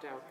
out.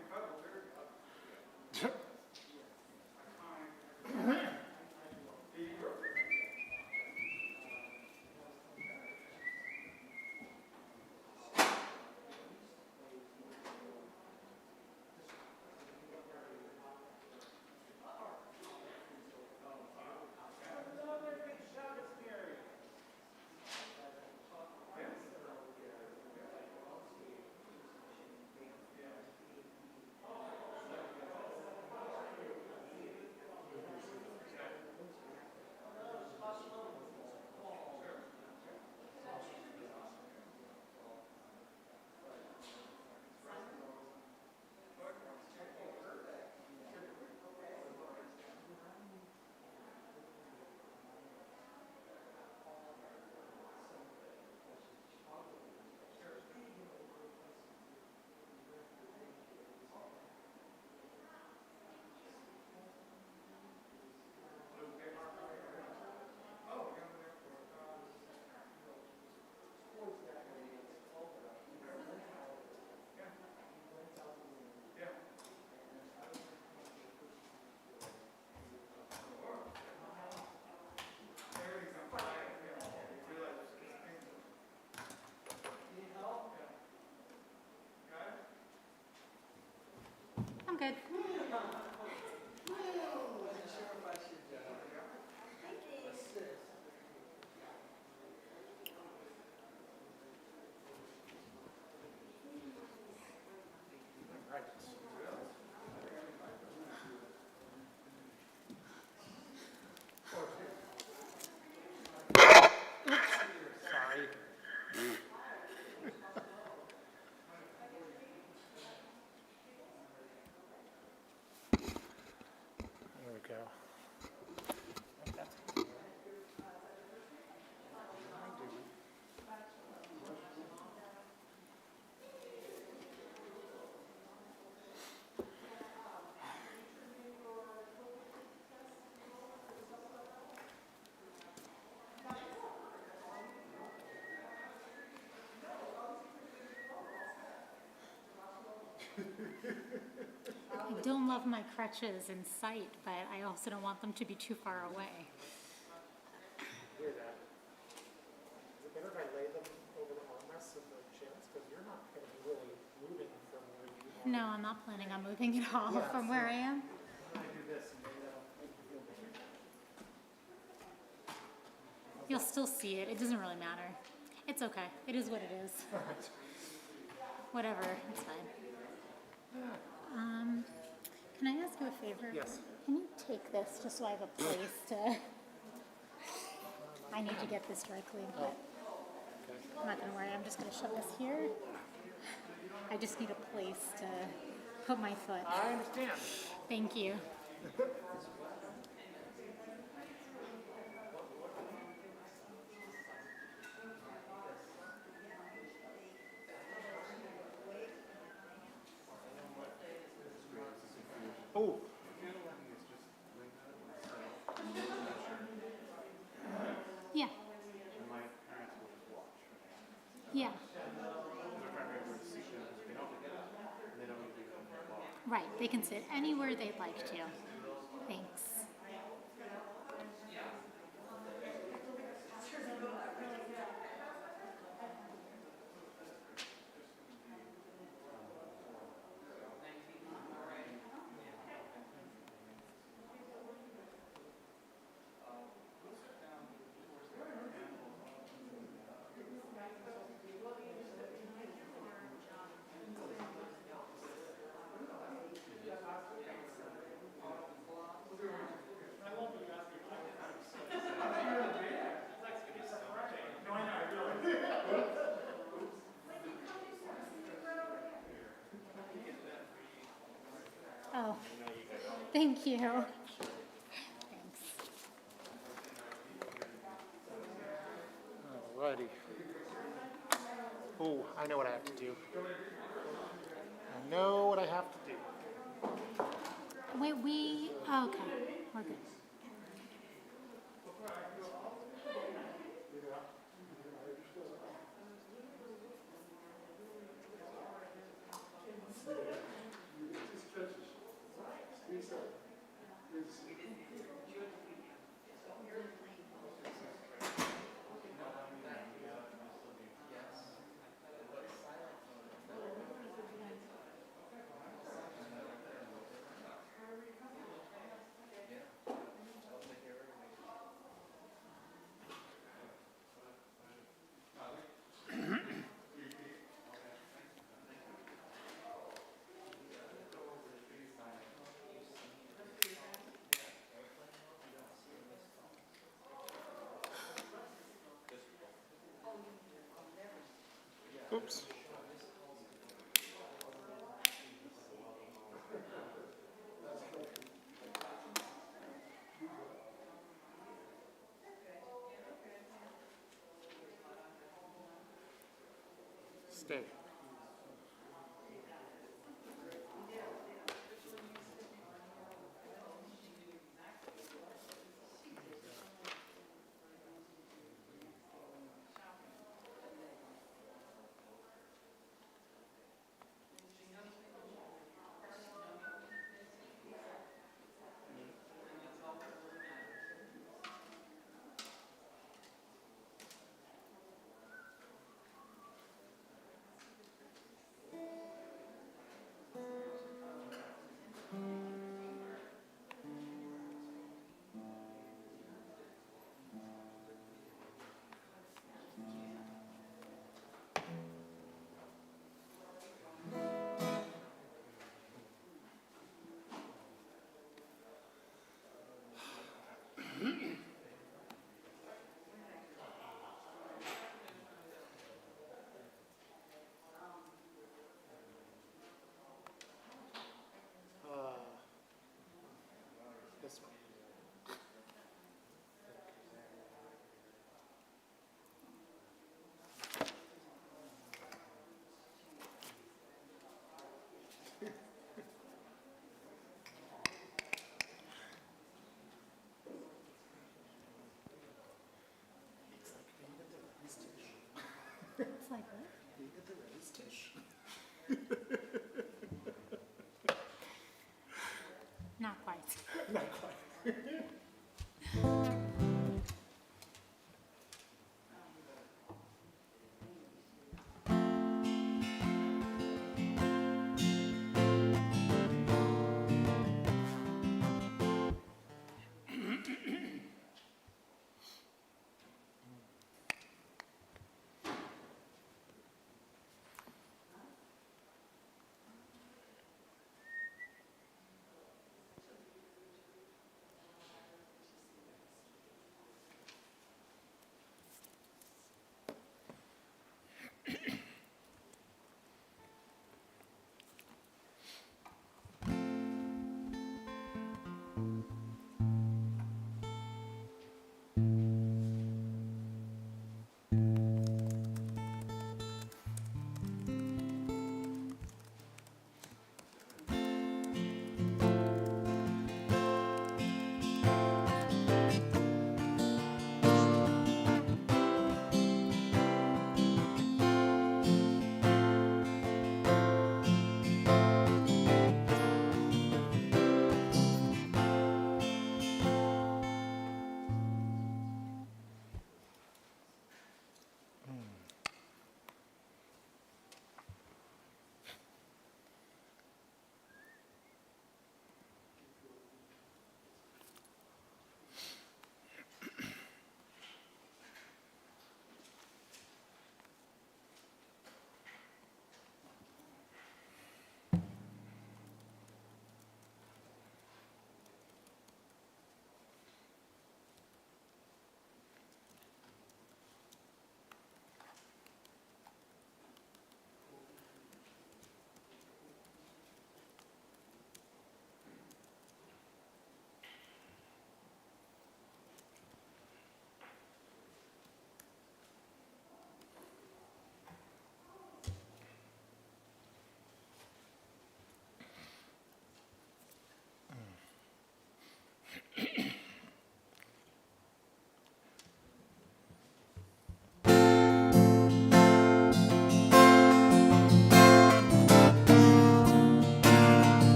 I'm good. Sorry. There we go. I don't love my crutches in sight, but I also don't want them to be too far away. Hear that? Is it better if I lay them over the armrests of the chairs? Because you're not going to be really moving from where you are. No, I'm not planning on moving at all from where I am. I'm going to do this and maybe that'll make you feel better. You'll still see it. It doesn't really matter. It's okay. It is what it is. Whatever. It's fine. Can I ask you a favor? Yes. Can you take this just so I have a place to... I need to get this dry cleaned, but I'm not going to worry. I'm just going to shove this here. I just need a place to put my foot. I understand. Thank you. Oh. Yeah. Yeah. Right. They can sit anywhere they'd like to. Thanks. Oh, thank you. Thanks. Alrighty. Oh, I know what I have to do. I know what I have to do. Wait, okay, we're good. day. This way. It's like what? Not quite. Not quite.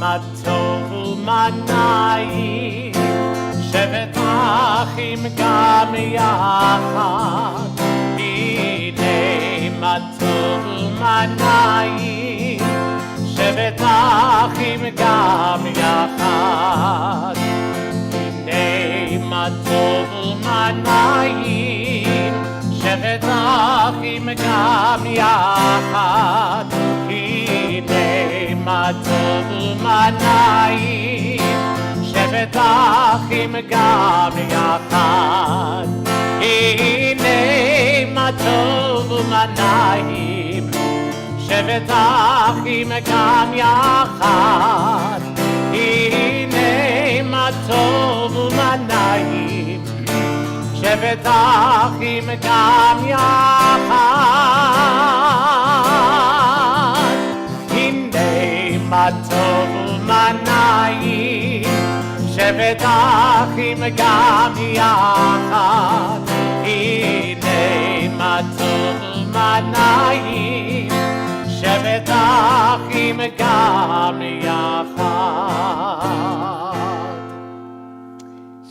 מה טוב ומה נעים, שבת אחים גם יחד. הנה מה טוב ומה נעים, שבת אחים גם יחד. הנה מה טוב ומה נעים, שבת אחים גם יחד. הנה מה טוב ומה נעים, שבת אחים גם יחד. הנה מה טוב ומה נעים, שבת אחים גם יחד. הנה מה טוב ומה נעים, שבת אחים גם יחד. הנה מה טוב ומה נעים, שבת אחים גם יחד. הנה מה טוב ומה נעים, שבת אחים גם יחד.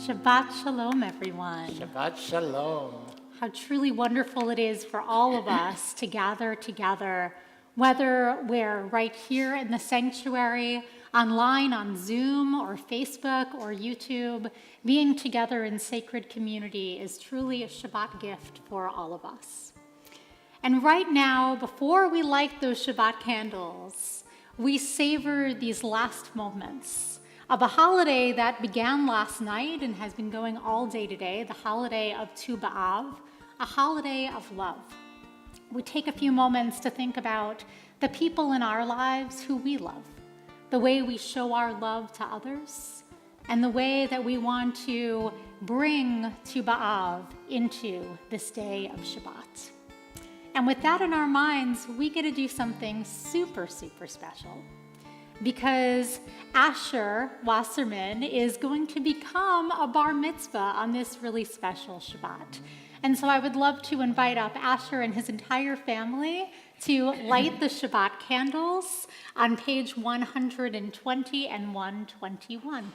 Shabbat Shalom, everyone. Shabbat Shalom. How truly wonderful it is for all of us to gather together, whether we're right here in the sanctuary, online on Zoom or Facebook or YouTube. Being together in sacred community is truly a Shabbat gift for all of us. And right now, before we light those Shabbat candles, we savor these last moments of a holiday that began last night and has been going all day today, the holiday of Tu B'Av, a holiday of love. We take a few moments to think about the people in our lives who we love, the way we show our love to others, and the way that we want to bring Tu B'Av into this day of Shabbat. And with that in our minds, we get to do something super, super special, because Asher Wasserman is going to become a bar mitzvah on this really special Shabbat. And so I would love to invite up Asher and his entire family to light the Shabbat candles on page 120 and 121.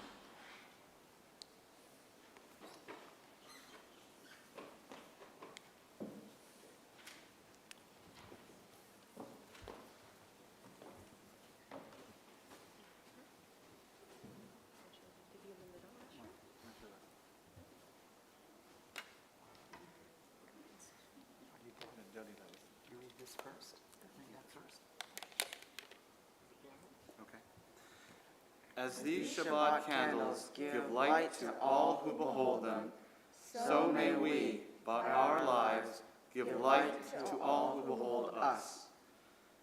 As these Shabbat candles give light to all who behold them, so may we, by our lives, give light to all who behold us.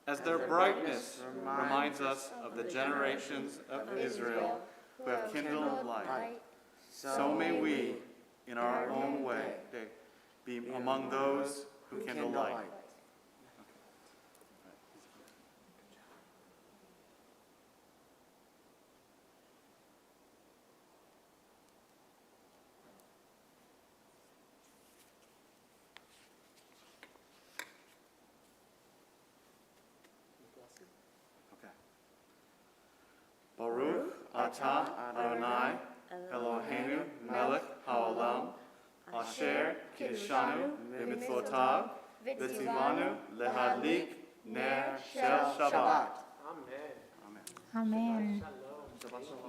As their brightness reminds us of the generations of Israel who have kindled light, so may we, in our own way, be among those who kindle light. Baruch atah Adonai Eloheinu melech haolam asher kiddushanu b'mitzvotav v'tzivanu lehadlik ner shel Shabbat. Amen.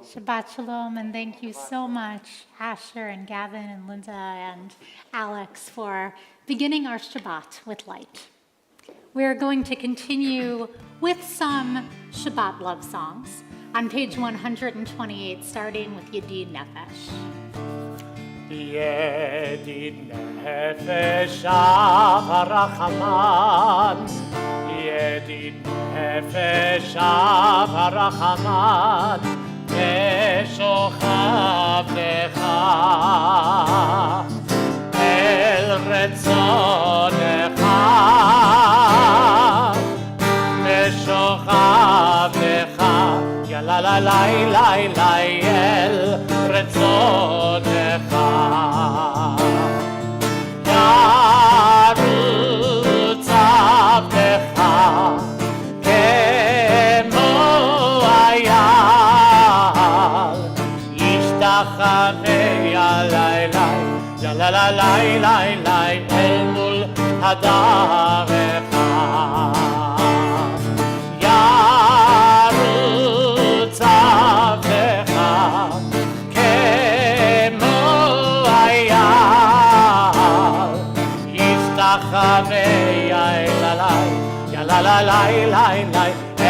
Shabbat Shalom, and thank you so much, Asher and Gavin and Linda and Alex, for beginning our Shabbat with light. We're going to continue with some Shabbat love songs on page 128, starting with Yadi Nephesh. Yadi Nephesh Avarachaman, Yadi Nephesh Avarachaman, Meshochav Lecha, El Retzonecha, Meshochav Lecha, La la la la la el retzonecha yarutz avdecha kemo ayal yishtachavei alayla la la la la la el mul hadarecha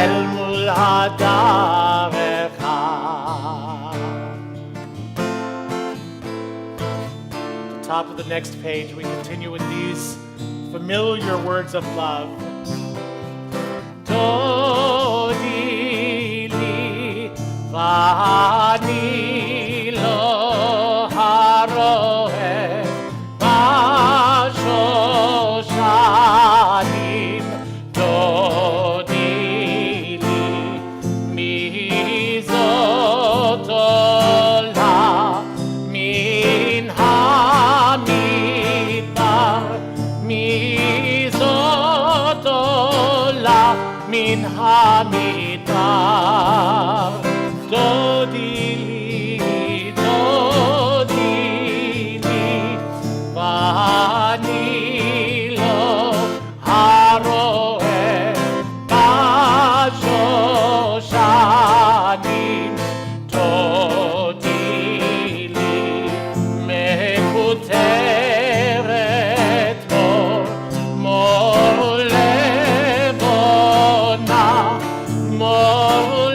El mul hadarecha. Top of the next page, we continue with these familiar words of love. Dodi li v'ani lo haroeh מן המדבר. דודי לי, דודי לי, ואני לא הרואה בשושנים. דודי לי מקוטרת מור, מור לבונה, מור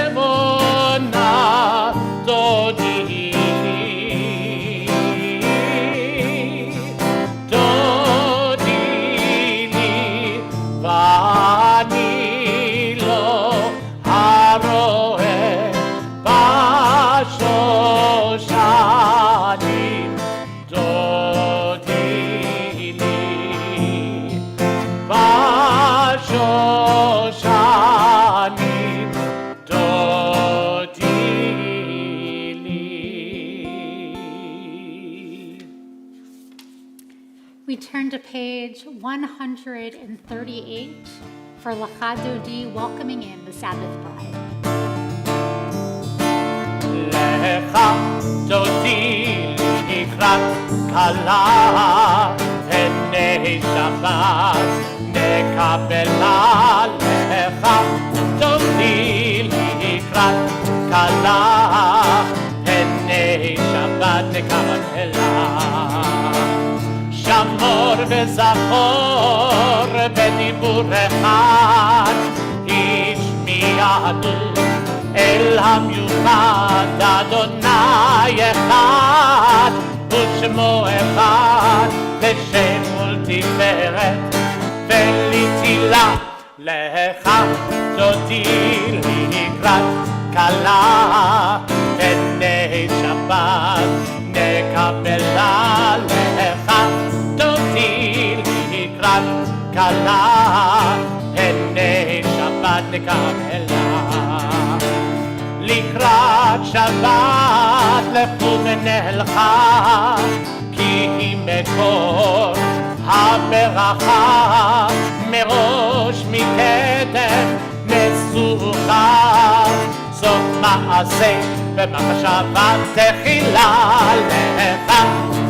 לבונה, דודי לי, דודי לי, ואני לא הרואה בשושנים. דודי לי בשושנים, דודי לי. We turn to page 138 for Lecha Dodi, welcoming in the Sabbath bride. לך דודי לקראת כלה, הנה שבת נקבלה. לך דודי לקראת כלה, הנה שבת נקבלה. שמור וזכור בדיבור אחד, השמיענו אל המיוחד, אדוני אחד ושמו אחד, לשם ולתפארת ולתהילה. לך דודי לקראת כלה, הנה שבת נקבלה. לך דודי לקראת כלה, הנה שבת נקבלה. לקראת שבת לכו ונלכה, כי היא מקור הברכה, מראש מקדם מסוכה. סוף מעשה במחשבה תחילה. לך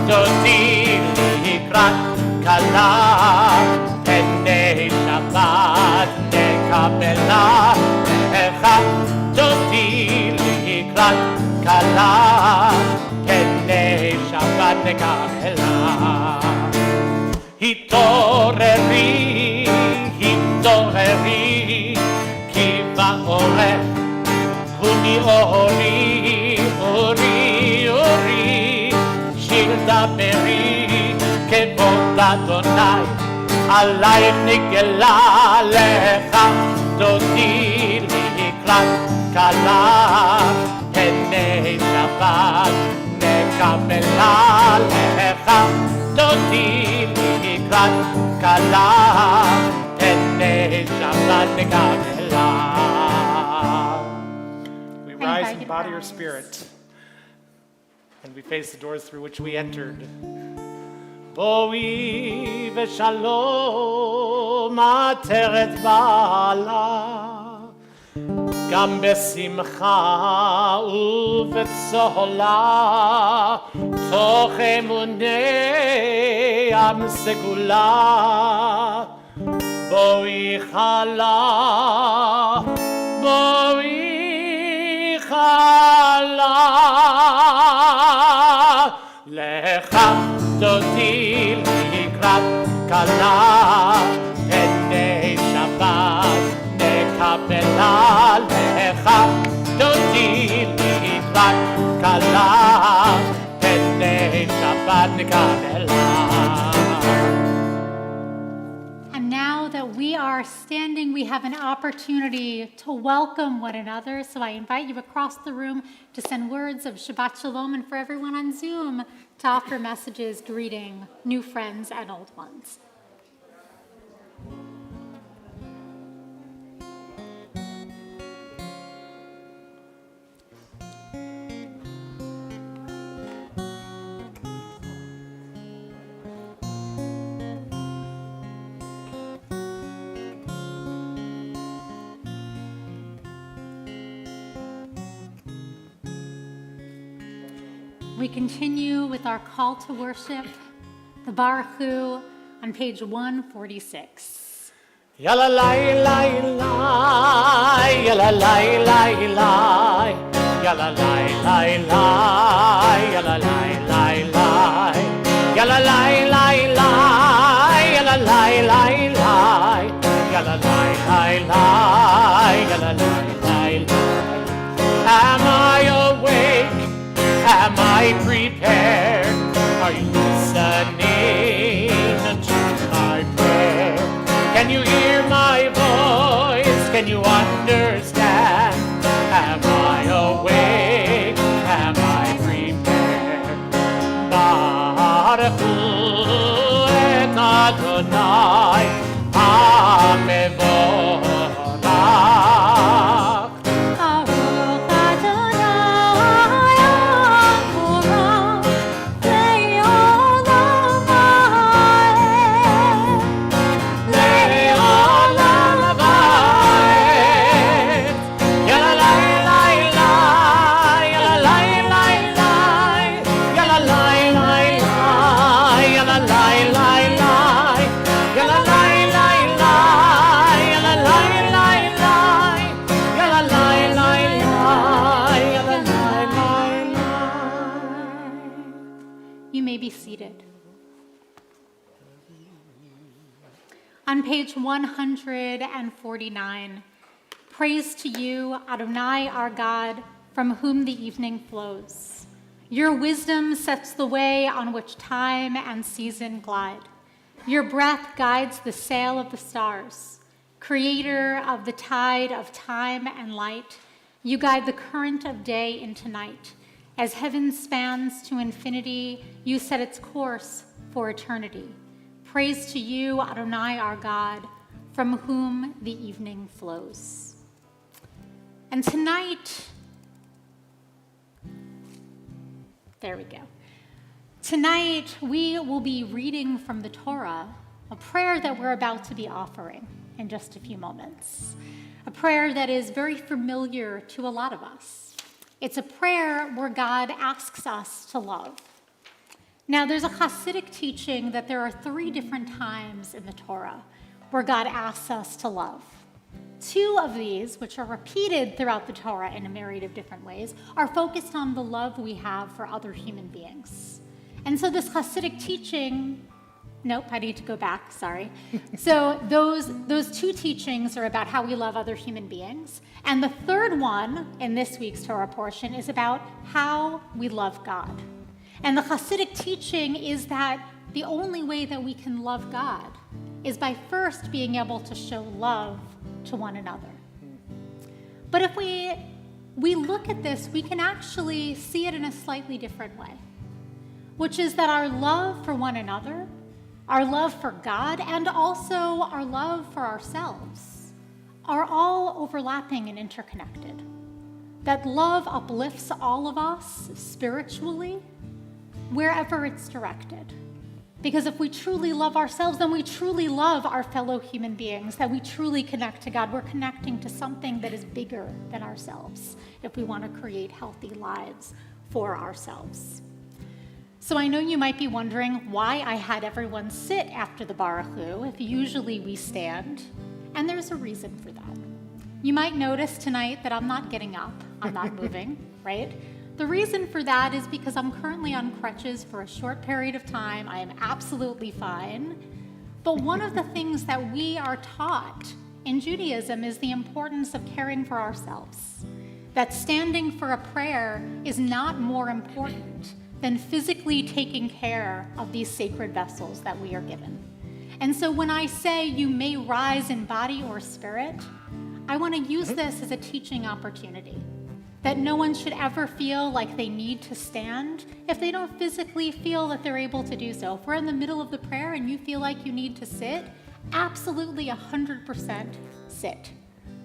דודי לקראת כלה, הנה שבת נקבלה. לך דודי לקראת כלה, הנה שבת נקבלה. התעוררי, התעוררי, כי באורך קומי אורי, אורי, אורי, שיר דברי, כבוד אדוני עלייך נגלה. לך דודי לקראת כלה, הנה שבת נקבלה. לך דודי לקראת כלה, הנה שבת נקבלה. We rise in body or spirit, and we face the doors through which we entered. בואי ושלום עטרת בעלה, גם בשמחה ובצהלה, תוך אמוני עם סגולה. בואי חלה, בואי חלה. לך דודי לקראת כלה, הנה שבת נקבלה. לך דודי לקראת כלה, הנה שבת נקבלה. And now that we are standing, we have an opportunity to welcome one another. So I invite you across the room to send words of Shabbat Shalom, and for everyone on Zoom to offer messages greeting new friends and old ones. we continue with our call to worship, the Baruch Hu, on page 146. Yalla lai lai lai, yalla lai lai lai, yalla lai lai lai, yalla lai lai lai, yalla lai lai lai, yalla lai lai lai, yalla lai lai lai, yalla lai lai lai. Am I awake? Am I prepared? Are you listening to my prayer? Can you hear my voice? Can you understand? Am I awake? Am I prepared? Baruch Hu et Adonai HaMevorach. Baruch Adonai HaMevorach le'olam ha'ed. Le'olam ha'ed. Yalla lai lai lai, yalla lai lai lai, yalla lai lai lai, yalla lai lai lai, yalla lai lai lai, yalla lai lai lai, yalla lai lai lai, yalla lai lai lai. You may be seated. On page 149, praise to you, Adonai our God, from whom the evening flows. Your wisdom sets the way on which time and season glide. Your breath guides the sail of the stars. Creator of the tide of time and light, you guide the current of day into night. As heaven spans to infinity, you set its course for eternity. Praise to you, Adonai our God, from whom the evening flows. And tonight, there we go. Tonight, we will be reading from the Torah, a prayer that we're about to be offering in just a few moments. A prayer that is very familiar to a lot of us. It's a prayer where God asks us to love. Now, there's a Hasidic teaching that there are 3 different times in the Torah where God asks us to love. 2 of these, which are repeated throughout the Torah in a myriad of different ways, are focused on the love we have for other human beings. And so this Hasidic teaching, nope, I need to go back, sorry. So those 2 teachings are about how we love other human beings. And the 3rd one in this week's Torah portion is about how we love God. And the Hasidic teaching is that the only way that we can love God is by first being able to show love to one another. But if we look at this, we can actually see it in a slightly different way, which is that our love for one another, our love for God, and also our love for ourselves are all overlapping and interconnected. That love uplifts all of us spiritually, wherever it's directed. Because if we truly love ourselves, then we truly love our fellow human beings, that we truly connect to God. We're connecting to something that is bigger than ourselves if we want to create healthy lives for ourselves. So I know you might be wondering why I had everyone sit after the Baruch Hu if usually we stand, and there's a reason for that. You might notice tonight that I'm not getting up, I'm not moving, right? The reason for that is because I'm currently on crutches for a short period of time. I am absolutely fine. But one of the things that we are taught in Judaism is the importance of caring for ourselves. That standing for a prayer is not more important than physically taking care of these sacred vessels that we are given. And so when I say you may rise in body or spirit, I want to use this as a teaching opportunity. That no one should ever feel like they need to stand if they don't physically feel that they're able to do so. If we're in the middle of the prayer and you feel like you need to sit, absolutely 100% sit.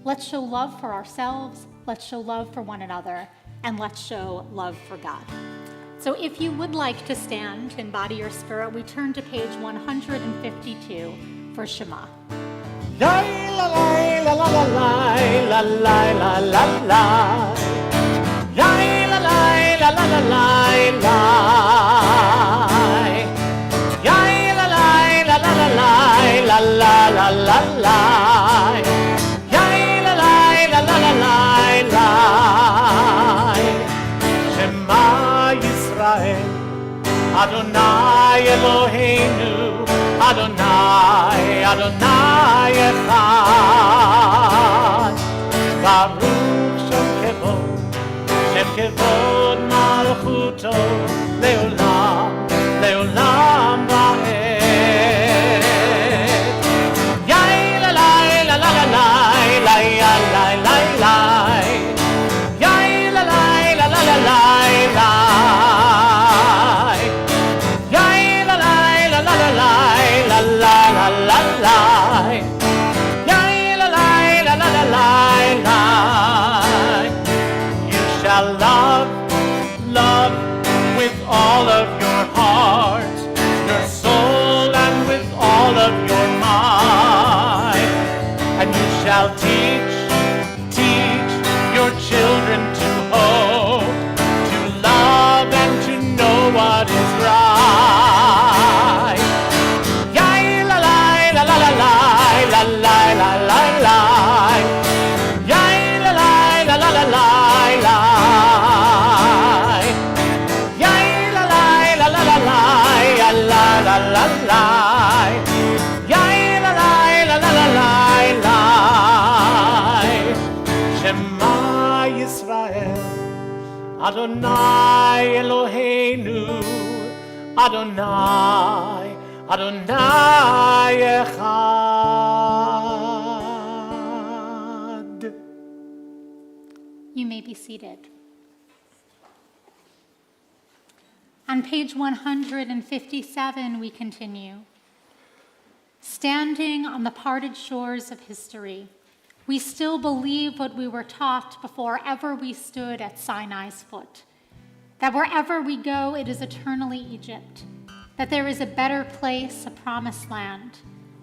Let's show love for ourselves, let's show love for one another, and let's show love for God. So if you would like to stand in body or spirit, we turn to page 152 for Shema. La la la la la la la la la la la. La la la la la la la la. shall teach your children to hope, to love and to know what is right. Yai la la la la la la la la la la la. Yai la la la la la la la. Yai la la la la la la la la la la. Yai la la la la la la la. Shema Yisrael, Adonai Eloheinu, Adonai, Adonai Echad. You may be seated. On page 157, we continue. Standing on the parted shores of history, we still believe what we were taught before ever we stood at Sinai's foot, that wherever we go, it is eternally Egypt, that there is a better place, a promised land,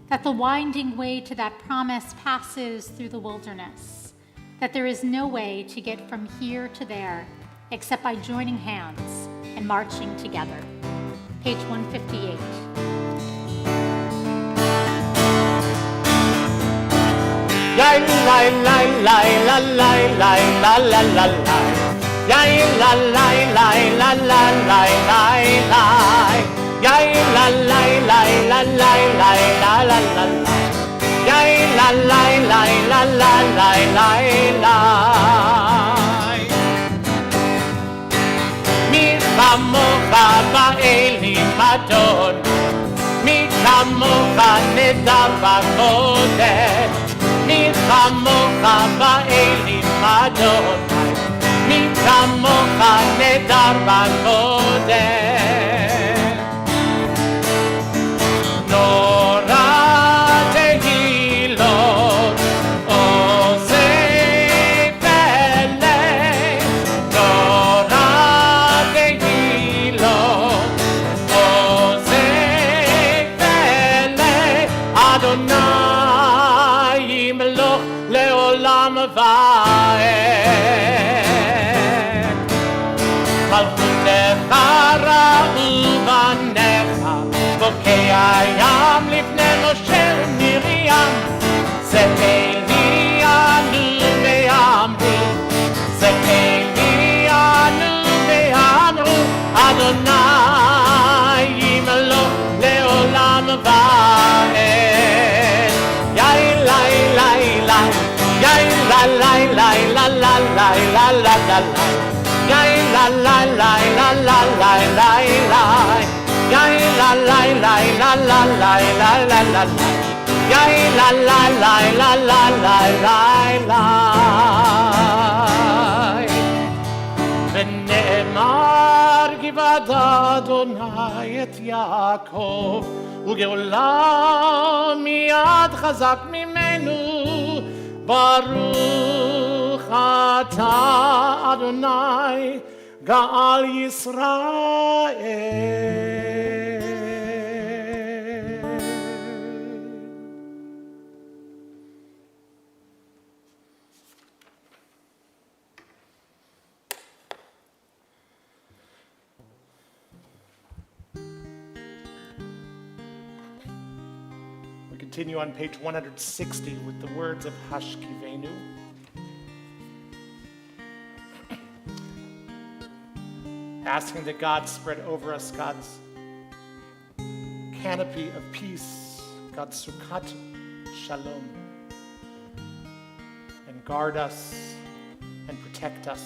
that the winding way to that promise passes through the wilderness, that there is no way to get from here to there except by joining hands and marching together. Page 158. Yai la la la la la la la la la la. Yai la la la la la la la la. Yai la la la la la la la la la. Yai la la la la la la la la. Mi kamocha ba'elim adon, mi kamocha neder b'kodesh. Mi kamocha ba'elim Adonai, mi kamocha neder b'kodesh. Nora tehilot, ozei pelei. Nora tehilot, ozei pelei. Adonai לעולם ועד. מלכותך ראו בניך, בוקע ים לפני משה ומרים. זה אלי אנו ואמרו, זה אלי אנו ואמרו, אדוני ימלוך לעולם ועד. יאי לי לי לי, yai la la la la la la la la la la. Yai la la la la la la la la. Yai la la la la la la la la la. Yai la la la la la la la la. ונאמר גבעת אדוני את יעקב, וגאולה מיד חזק ממנו. ברוך אתה אדוני גאל ישראל. We continue on page 160 with the words of Hashkivenu. Asking that God spread over us God's canopy of peace, God's Sukkot Shalom, and guard us and protect us.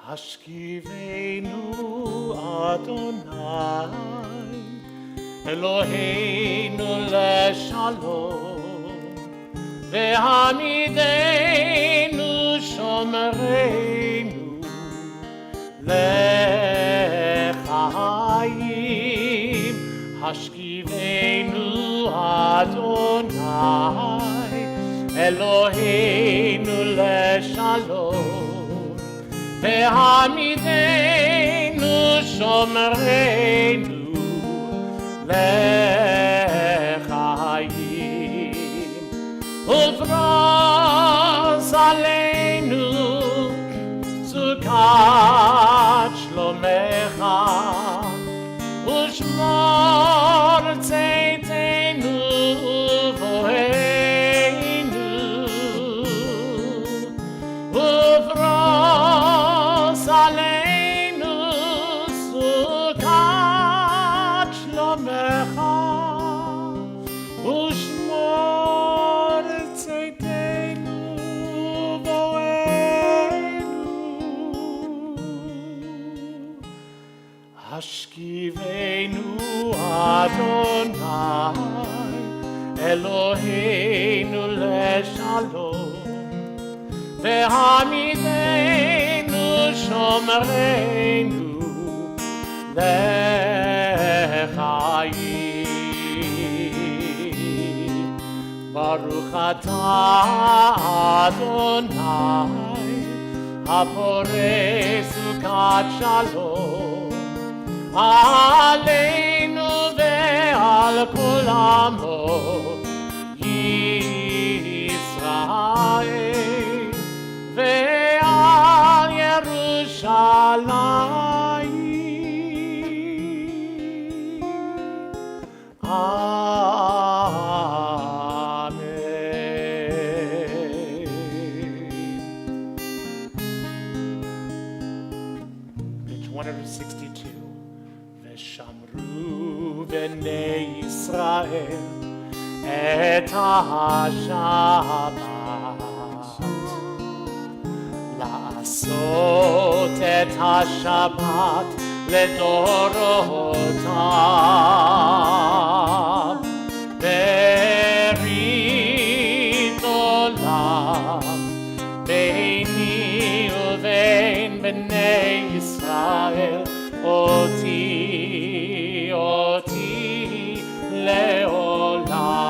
Hashkivenu Adonai Eloheinu leshalom vehamidenu shomereinu lechayim. Hashkivenu Adonai Eloheinu leshalom vehamidenu shomereinu לחיים ופרוס עלינו סוכת שלומך ושמור צאתנו ובואנו ופרוס עלינו סוכת שלומך ושמור צאתנו ובואנו השכיבנו אדוני אלוהינו לשלום והעמידנו שומרנו לחיים ברוך אתה אדוני הפורש סוכת שלום עלינו ועל כל עמו ישראל ועל ירושלים Page 162 ושמרו בני ישראל את השבת לעשות את השבת לדורותם ברית עולם ביני ובין בני ישראל אותי לעולם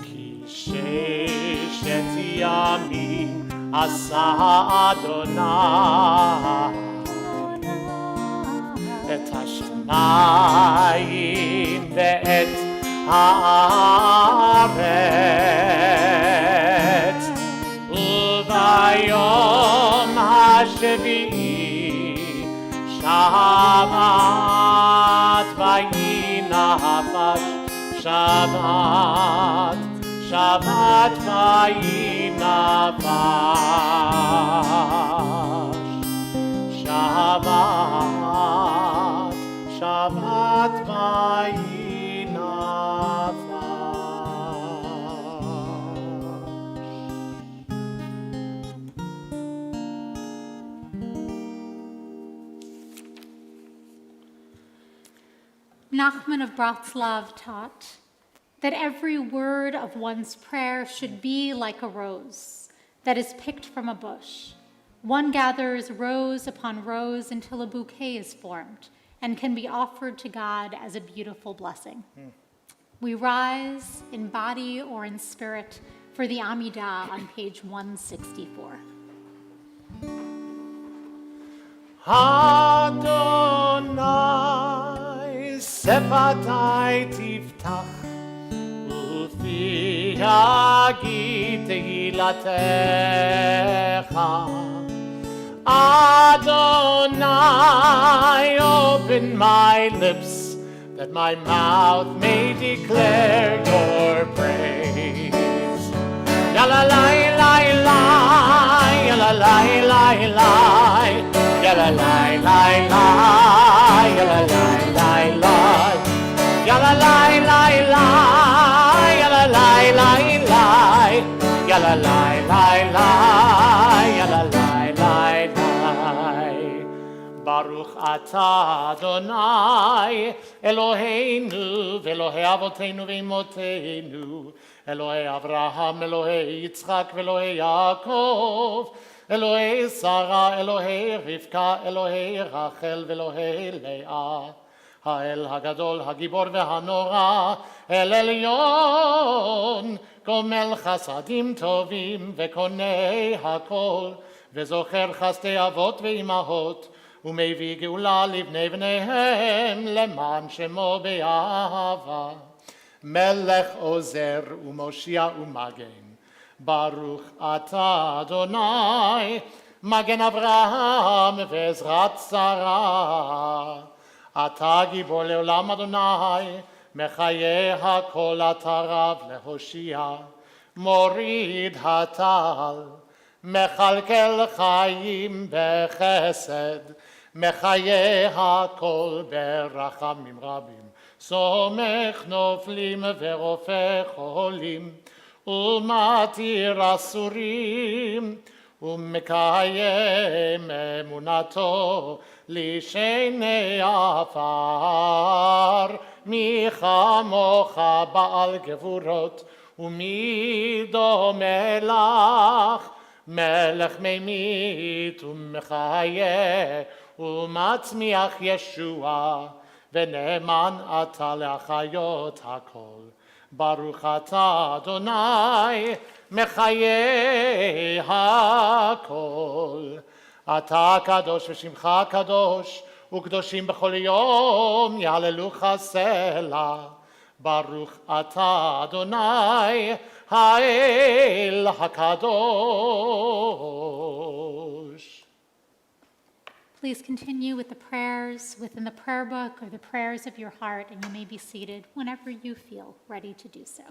כי ששת ימים עשה אדוני את השמיים ואת הארץ וביום השביעי שבת ויהי נפש שבת ויהי נפש שבת ויהי נפש Nachman of Bratslav taught that every word of one's prayer should be like a rose that is picked from a bush. One gathers rose upon rose until a bouquet is formed and can be offered to God as a beautiful blessing. We rise in body or in spirit for the Amidah on page 164. Adonai sefatai tiftach ufi yagid tehilatecha Adonai open my lips that my mouth may declare your praise Yalalai lai lai yalalai lai lai Yalalai lai lai yalalai lai lai Yalalai lai lai yalalai lai lai Yalalai lai lai yalalai lai lai Baruch atah Adonai Eloheinu ve'Elohei avoteinu ve'imoteinu Elohei Avraham Elohei Yitzchak ve'Elohei Yaakov Elohei Sarah, Elohei Rivka, Elohei Rachel, Elohei Leah, Ha'el Hagadol, Hagibor ve'Hanora, El Elyon, גומל חסדים טובים וקונה הכל, וזוכר חסדי אבות ואימהות, ומביא גאולה לבני בניהם למען שמו באהבה. מלך עוזר ומושיע ומגן, ברוך אתה אדוני, מגן אברהם ועזרת שרה. אתה גיבור לעולם אדוני, מחיה הכל אתה רב להושיע, מוריד הטל, מכלכל חיים בחסד, מחיה הכל ברחמים רבים, סומך נופלים ורופא חולים, ומתיר אסורים, ומקיים אמונתו לשני עפר. מי כמוך בעל גבורות, ומי דומה לך, מלך ממית ומחיה, ומצמיח ישוע, ונאמן אתה להחיות הכל. ברוך אתה אדוני, מחיה הכל. אתה קדוש ושמך קדוש, וקדושים בכל יום יהללוך סלה. ברוך אתה אדוני, האל הקדוש. Please continue with the prayers within the prayer book or the prayers of your heart, and you may be seated whenever you feel ready to do so.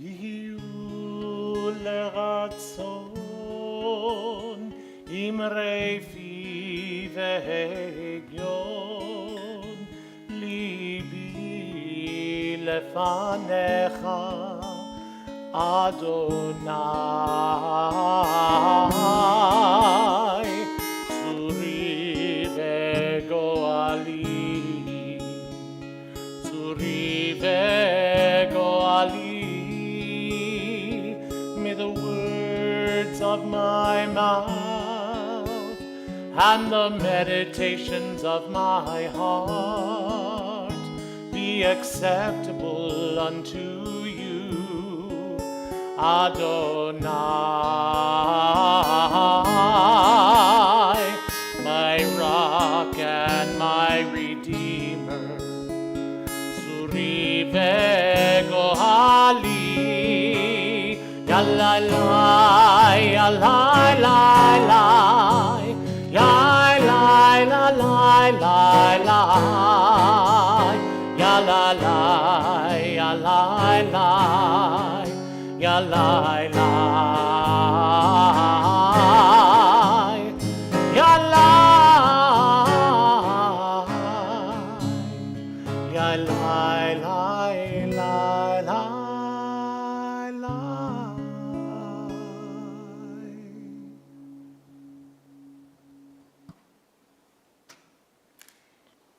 יהיו לרצון אמרי פי והגיון, ליבי לפניך אדוני, צורי וגואלי, צורי וגואלי. May the words of my mouth and the meditations of my heart be acceptable unto you, Adonai, my rock and my redeemer, Suri vegohali. Ya la la, ya la la la, ya la la la la la, ya la la, ya la la, ya la la, ya la, ya la la la la.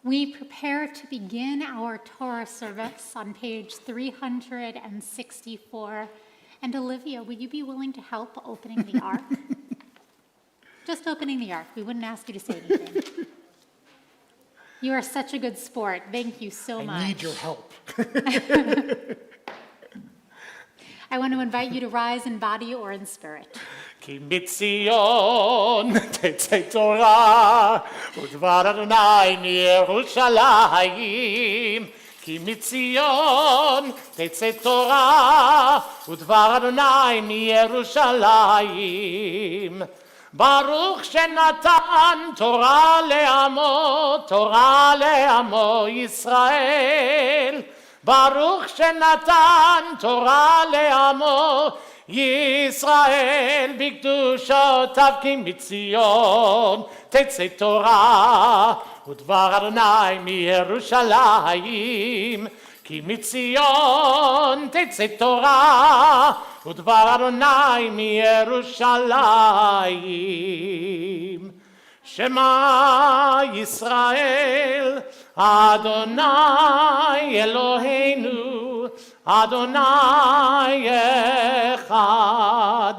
We prepare to begin our Torah service on page 364. And Olivia, would you be willing to help opening the ark? Just opening the ark. We wouldn't ask you to say anything. You are such a good sport. Thank you so much. I need your help. I want to invite you to rise in body or in spirit. כי מציון תצא תורה ודבר אדוני מירושלים. כי מציון תצא תורה ודבר אדוני מירושלים. ברוך שנתן תורה לעמו ישראל. ברוך שנתן תורה לעמו ישראל בקדושותיו. כי מציון תצא תורה ודבר אדוני מירושלים. כי מציון תצא תורה ודבר אדוני מירושלים. שמע ישראל אדוני אלוהינו אדוני אחד.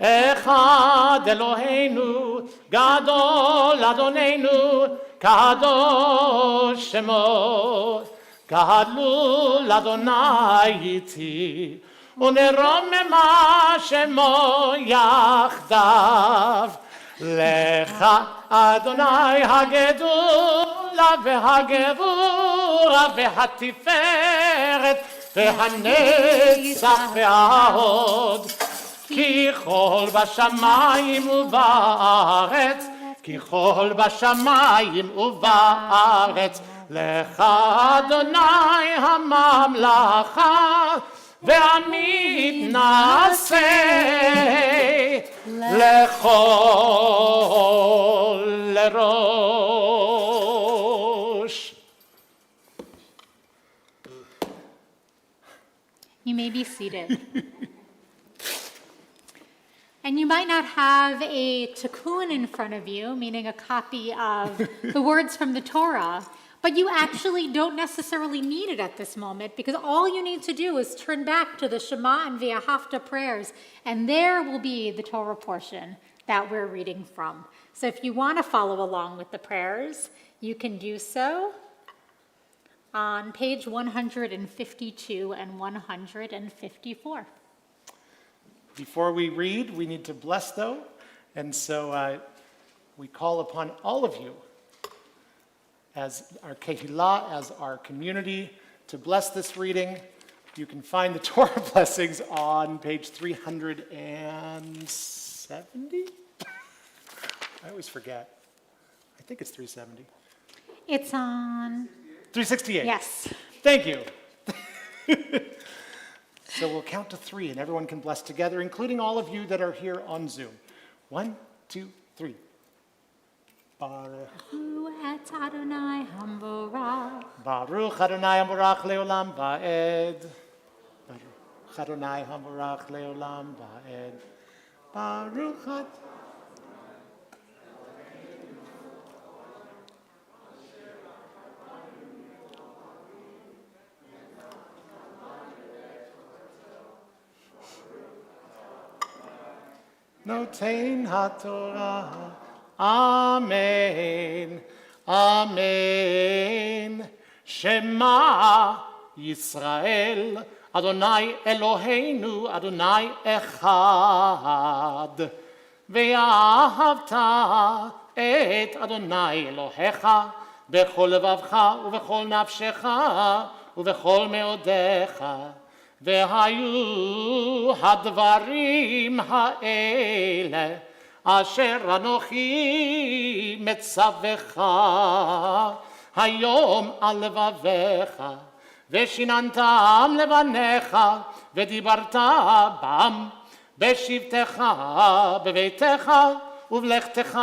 אחד אלוהינו גדול אדוננו קדוש שמו. גדלו אדוני איתי ונרוממה שמו יחדיו. לך אדוני הגדולה והגבורה והתפארת והנצח וההוד. כי כל בשמיים ובארץ, כי כל בשמיים ובארץ. לך אדוני הממלכה והמתנשא לכל ראש. You may be seated. And you might not have a tikkun in front of you, meaning a copy of the words from the Torah, but you actually don't necessarily need it at this moment, because all you need to do is turn back to the Shema and V'ahavta prayers, and there will be the Torah portion that we're reading from. So if you want to follow along with the prayers, you can do so on page 152 and 154. Before we read, we need to bless, though, and so we call upon all of you as our kehillah, as our community, to bless this reading. You can find the Torah Blessings on page 370. I always forget. I think it's 370. It's on... 368. Yes. Thank you. So we'll count to 3, and everyone can bless together, including all of you that are here on Zoom. 1, 2, 3. Baruch et Adonai hamvorach. Baruch Adonai hamvorach leolam va'ed. Baruch Adonai hamvorach leolam va'ed. Baruch Adonai. Notain HaTorah, Amen, Amen. Shema Yisrael, Adonai Eloheinu, Adonai Echad. Ve'ahavta et Adonai Elohecha, bechol levavcha ubechol nafshecha ubechol meodecha. והיו הדברים האלה אשר אנוכי מצווך היום על לבביך, ושיננתם לבניך ודיברת בם בשבתך בביתך ובלכתך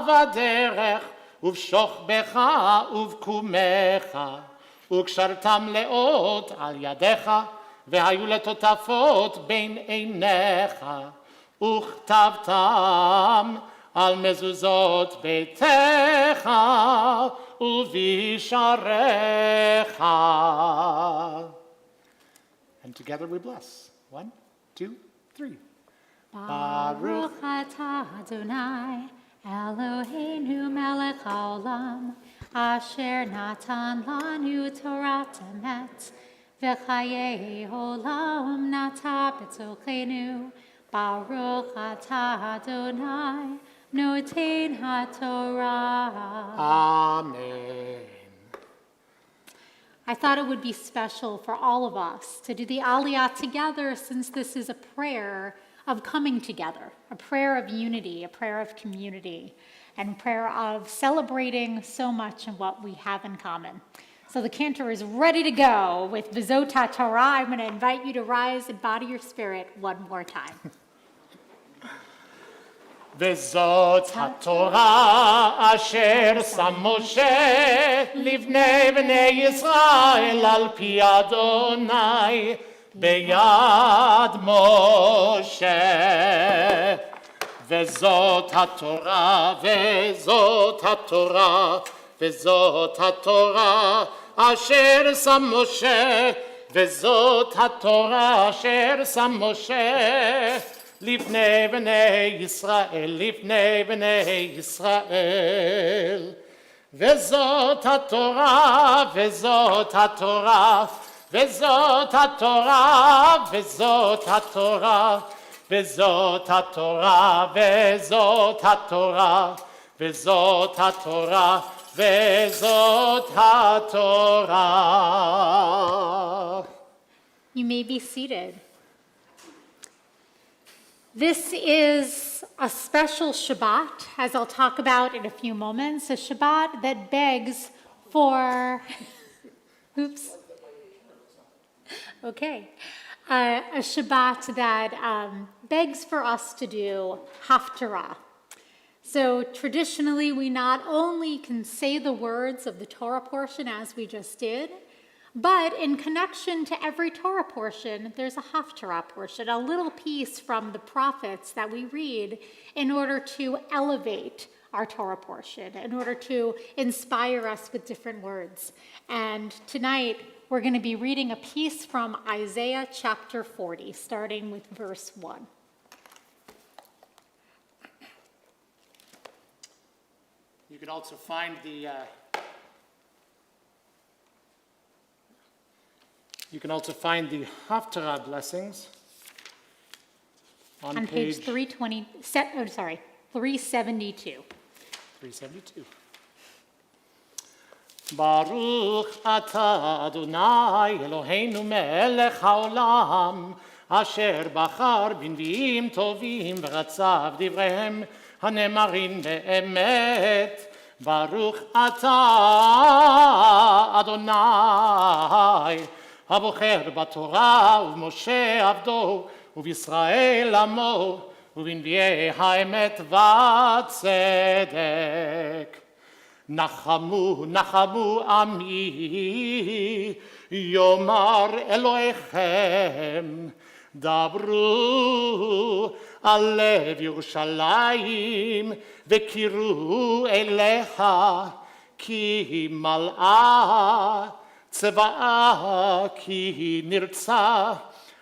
בדרך ובשוכבך ובקומך, וקשרתם לאות על ידיך והיו לטוטפות בין עיניך, וכתבתם על מזוזות ביתך ובשעריך. And together we bless. 1, 2, 3. Baruch atah Adonai Eloheinu melech haolam, asher natan lanu Torat emet, v'chayei olam nata b'tochenu, Baruch atah Adonai, noten haTorah. Amen. I thought it would be special for all of us to do the Aliyah together, since this is a prayer of coming together, a prayer of unity, a prayer of community, and a prayer of celebrating so much of what we have in common. So the cantor is ready to go with V'zot HaTorah. I'm going to invite you to rise and body your spirit one more time. וזאת התורה אשר שם משה לבני בני ישראל על פי אדוני ביד משה. וזאת התורה, וזאת התורה, וזאת התורה אשר שם משה, וזאת התורה אשר שם משה לפני בני ישראל, לפני בני ישראל. וזאת התורה, וזאת התורה, וזאת התורה, וזאת התורה, וזאת התורה, וזאת התורה, וזאת התורה, וזאת התורה. You may be seated. This is a special Shabbat, as I'll talk about in a few moments, a Shabbat that begs for, oops, okay, a Shabbat that begs for us to do Haftarah. So traditionally, we not only can say the words of the Torah portion as we just did, but in connection to every Torah portion, there's a Haftarah portion, a little piece from the prophets that we read in order to elevate our Torah portion, in order to inspire us with different words. And tonight, we're going to be reading a piece from Isaiah chapter 40, starting with verse 1. You can also find the Haftarah blessings on page 372. 372. Baruch atah Adonai Eloheinu melech haolam asher bachar bנביאים טובים ורצה בדבריהם הנאמרים באמת. ברוך אתה אדוני הבוחר בתורה ובמשה עבדו ובישראל עמו ובנביאי האמת והצדק. נחמו נחמו עמי יאמר אלוהיכם דברו על לב ירושלים וקראו אליך כי מלאה צבאה כי נרצה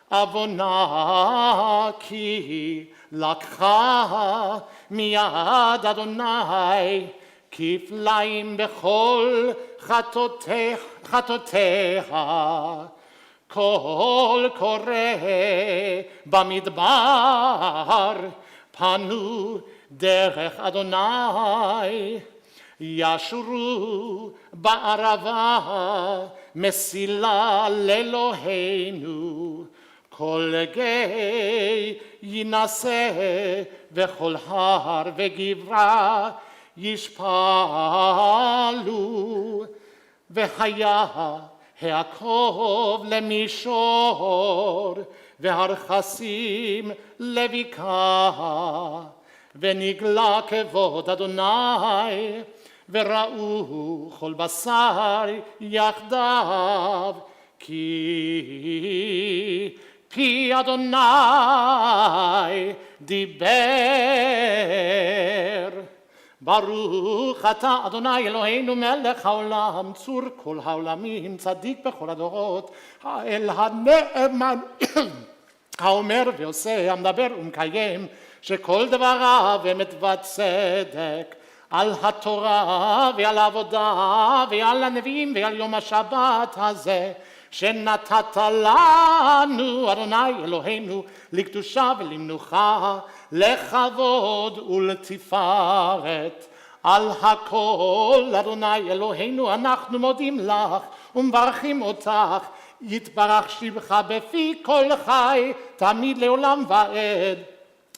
עוונה כי לקחה מיד אדוני כפליים בכל חטאותיה. קול קורא במדבר פנו דרך אדוני. ישרו בערבה מסילה לאלוהינו. כל גיא ינסה וכל הר וגבעה ישפלו. והיה העקוב למישור והרכסים לבקעה. ונגלה כבוד אדוני וראו כל בשר יחדיו כי פי אדוני דיבר. ברוך אתה אדוני אלוהינו מלך העולם צור כל העולמים צדיק בכל הדורות האל הנאמן האומר ועושה המדבר ומקיים שכל דבריו אמת וצדק. על התורה ועל העבודה ועל הנביאים ועל יום השבת הזה שנתת לנו, אדוני אלוהינו, לקדושה ולמנוחה, לכבוד ולתפארת. על הכל, אדוני אלוהינו, אנחנו מודים לך ומברכים אותך. יתברך שמך בפי כל חי, תמיד לעולם ועד.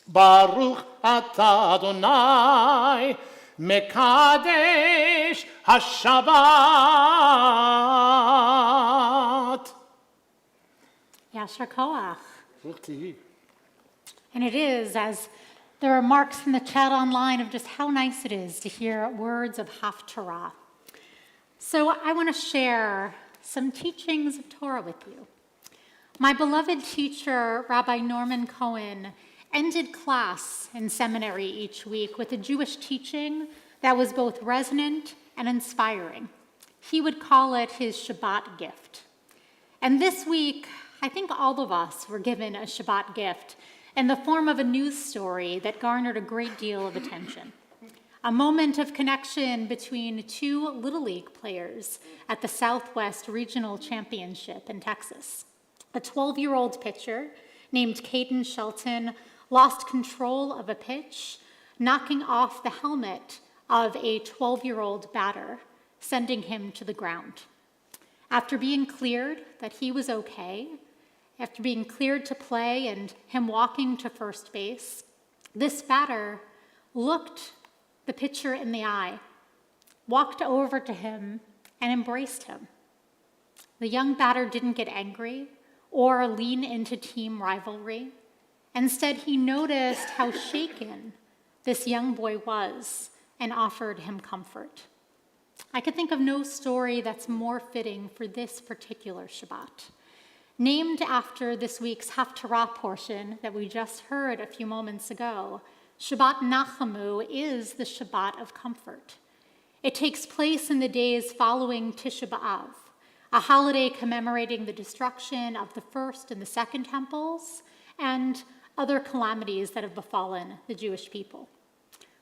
ברוך אתה אדוני, מקדש השבת. Yasher Koach. ברוך תהי. And it is, as there are marks in the chat online of just how nice it is to hear words of Haftarah. So I want to share some teachings of Torah with you. My beloved teacher, Rabbi Norman Cohen, ended class in seminary each week with a Jewish teaching that was both resonant and inspiring. He would call it his Shabbat gift. And this week, I think all of us were given a Shabbat gift in the form of a news story that garnered a great deal of attention. A moment of connection between two Little League players at the Southwest Regional Championship in Texas. A 12-year-old pitcher named Caden Shelton lost control of a pitch, knocking off the helmet of a 12-year-old batter, sending him to the ground. After being cleared that he was okay, after being cleared to play and him walking to first base, this batter looked the pitcher in the eye, walked over to him, and embraced him. The young batter didn't get angry or lean into team rivalry. Instead, he noticed how shaken this young boy was and offered him comfort. I could think of no story that's more fitting for this particular Shabbat. Named after this week's Haftarah portion that we just heard a few moments ago, Shabbat Nachamu is the Shabbat of comfort. It takes place in the days following Tisha B'Av, a holiday commemorating the destruction of the first and the second temples and other calamities that have befallen the Jewish people.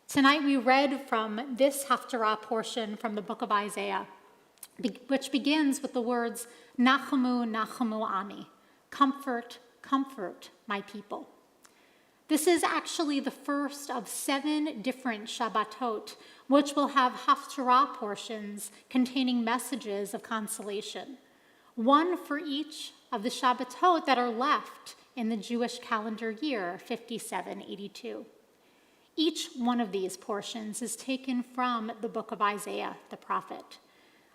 Tonight we read from this Haftarah portion from the book of Isaiah, which begins with the words, Nachamu, Nachamu Ami, comfort, comfort my people. This is actually the first of 7 different Shabbatot, which will have Haftarah portions containing messages of consolation, one for each of the Shabbatot that are left in the Jewish calendar year, 5782. Each one of these portions is taken from the book of Isaiah, the prophet.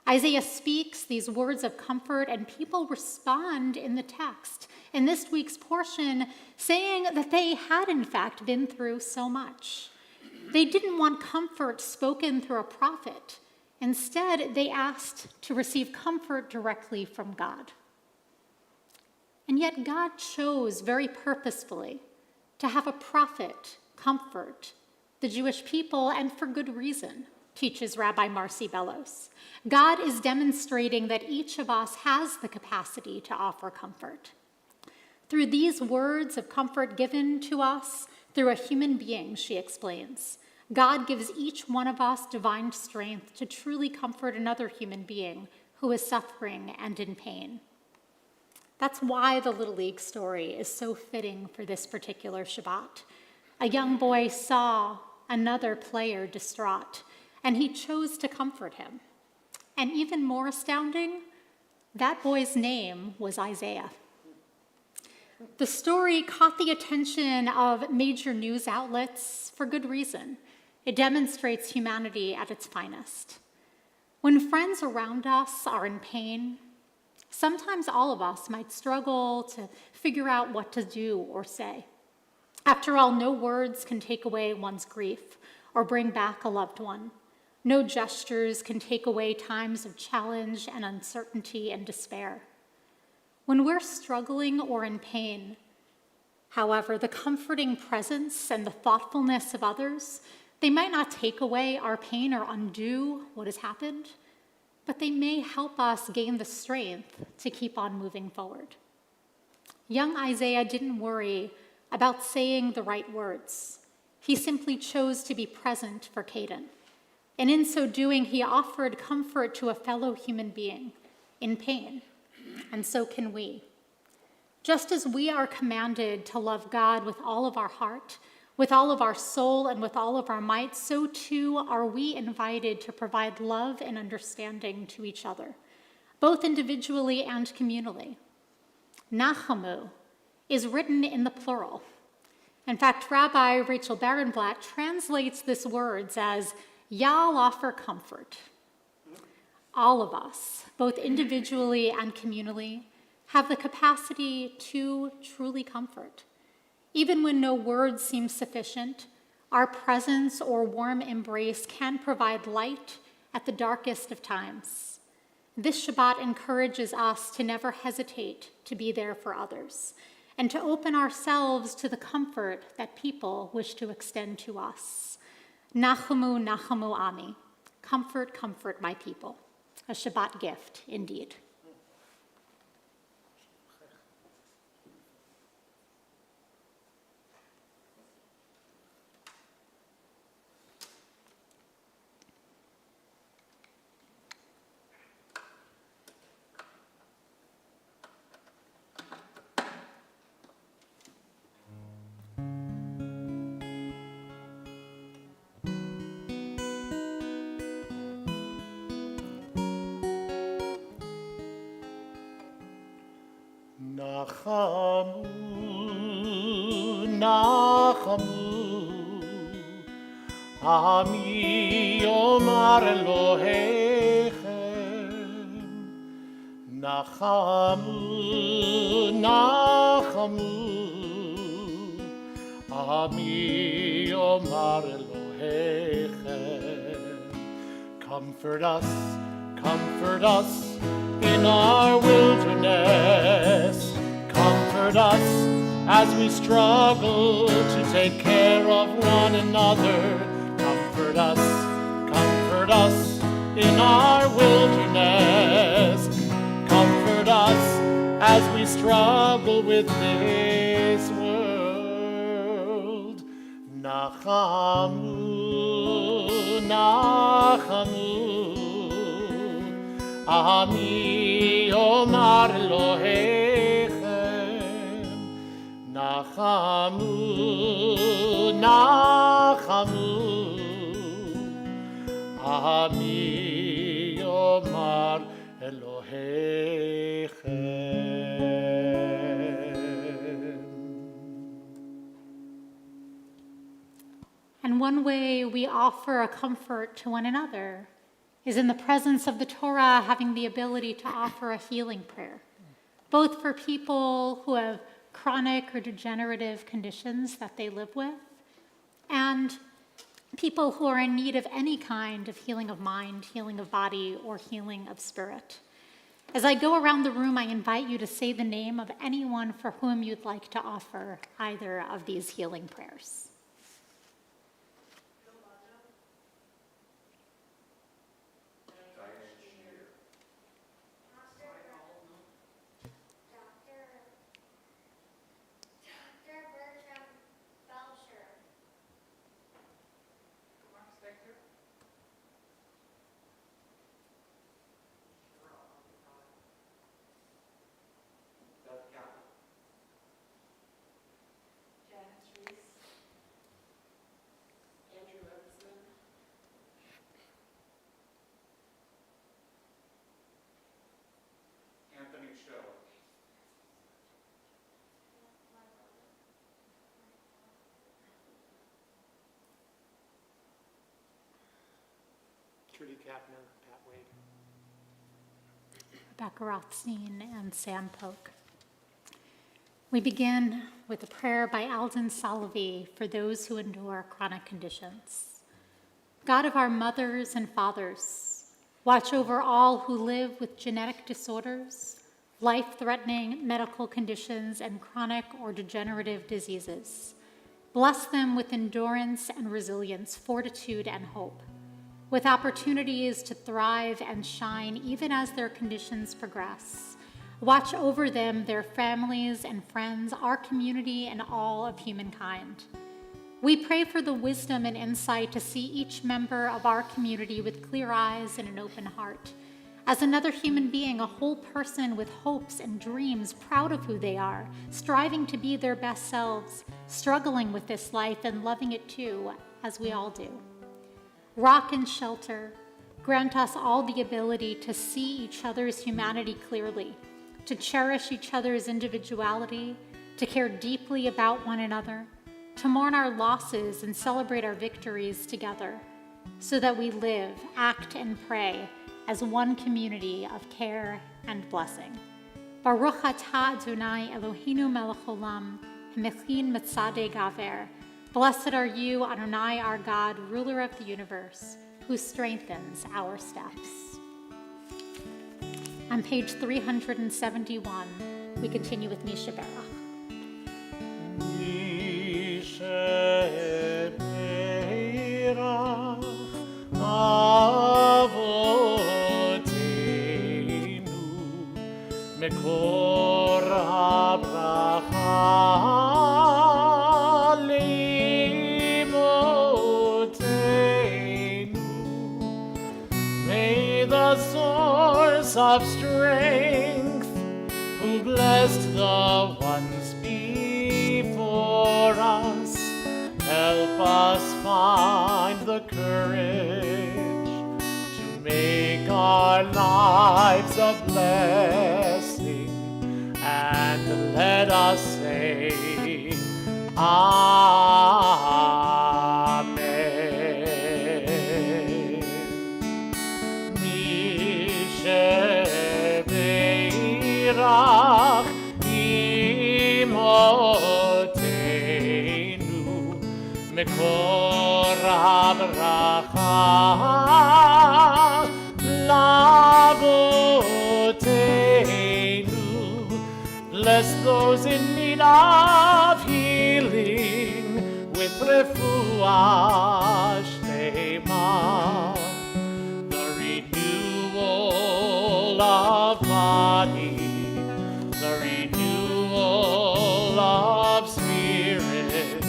Isaiah speaks these words of comfort, and people respond in the text in this week's portion, saying that they had in fact been through so much. They didn't want comfort spoken through a prophet. Instead, they asked to receive comfort directly from God. And yet God chose very purposefully to have a prophet comfort the Jewish people, and for good reason, teaches Rabbi Marcy Bellows. God is demonstrating that each of us has the capacity to offer comfort. Through these words of comfort given to us through a human being, she explains, God gives each one of us divine strength to truly comfort another human being who is suffering and in pain. That's why the Little League story is so fitting for this particular Shabbat. A young boy saw another player distraught, and he chose to comfort him. And even more astounding, that boy's name was Isaiah. The story caught the attention of major news outlets for good reason. It demonstrates humanity at its finest. When friends around us are in pain, sometimes all of us might struggle to figure out what to do or say. After all, no words can take away one's grief or bring back a loved one. No gestures can take away times of challenge and uncertainty and despair. When we're struggling or in pain, however, the comforting presence and the thoughtfulness of others, they might not take away our pain or undo what has happened, but they may help us gain the strength to keep on moving forward. Young Isaiah didn't worry about saying the right words. He simply chose to be present for Caden. And in so doing, he offered comfort to a fellow human being in pain, and so can we. Just as we are commanded to love God with all of our heart, with all of our soul, and with all of our might, so too are we invited to provide love and understanding to each other, both individually and communally. Nachamu is written in the plural. In fact, Rabbi Rachel Barenblatt translates this words as, Ya'll offer comfort. All of us, both individually and communally, have the capacity to truly comfort. Even when no words seem sufficient, our presence or warm embrace can provide light at the darkest of times. This Shabbat encourages us to never hesitate to be there for others and to open ourselves to the comfort that people wish to extend to us. Nachamu, nachamu ami. Comfort, comfort my people. A Shabbat gift, indeed. Nachamu, nachamu, Ami Yomar Elohechem. Nachamu, nachamu, Ami Yomar Elohechem. Comfort us in our wilderness. Comfort us as we struggle to take care of one another. Comfort us in our wilderness. Comfort us as we struggle with this world. Nachamu, nachamu, Ami Yomar Elohechem. Nachamu, nachamu, Ami Yomar Elohechem. And one way we offer a comfort to one another is in the presence of the Torah, having the ability to offer a healing prayer, both for people who have chronic or degenerative conditions that they live with, and people who are in need of any kind of healing of mind, healing of body, or healing of spirit. As I go around the room, I invite you to say the name of anyone for whom you'd like to offer either of these healing prayers. Trudy Kapner, Pat Wade. Rebecca Rothstein and Sam Polk. We begin with a prayer by Alden Salavi for those who endure chronic conditions. God of our mothers and fathers, watch over all who live with genetic disorders, life-threatening medical conditions, and chronic or degenerative diseases. Bless them with endurance and resilience, fortitude and hope, with opportunities to thrive and shine even as their conditions progress. Watch over them, their families and friends, our community, and all of humankind. We pray for the wisdom and insight to see each member of our community with clear eyes and an open heart, as another human being, a whole person with hopes and dreams, proud of who they are, striving to be their best selves, struggling with this life and loving it too, as we all do. Rock and shelter, grant us all the ability to see each other's humanity clearly, to cherish each other's individuality, to care deeply about one another, to mourn our losses and celebrate our victories together, so that we live, act, and pray as one community of care and blessing. Baruch atah Adonai Eloheinu melech olam, hamechin mitzadei gaver. Blessed are you, Adonai, our God, ruler of the universe, who strengthens our steps. On page 371, we continue with Misha Berach. מקור הברכה לאמותינו. May the source of strength, who blessed the ones before us, help us find the courage to make our lives a blessing, and let us say, Amen. Mishebeirach imotenu מקור הברכה לאבותינו. Bless those in need of healing with refuah shlema, the renewal of body, the renewal of spirit,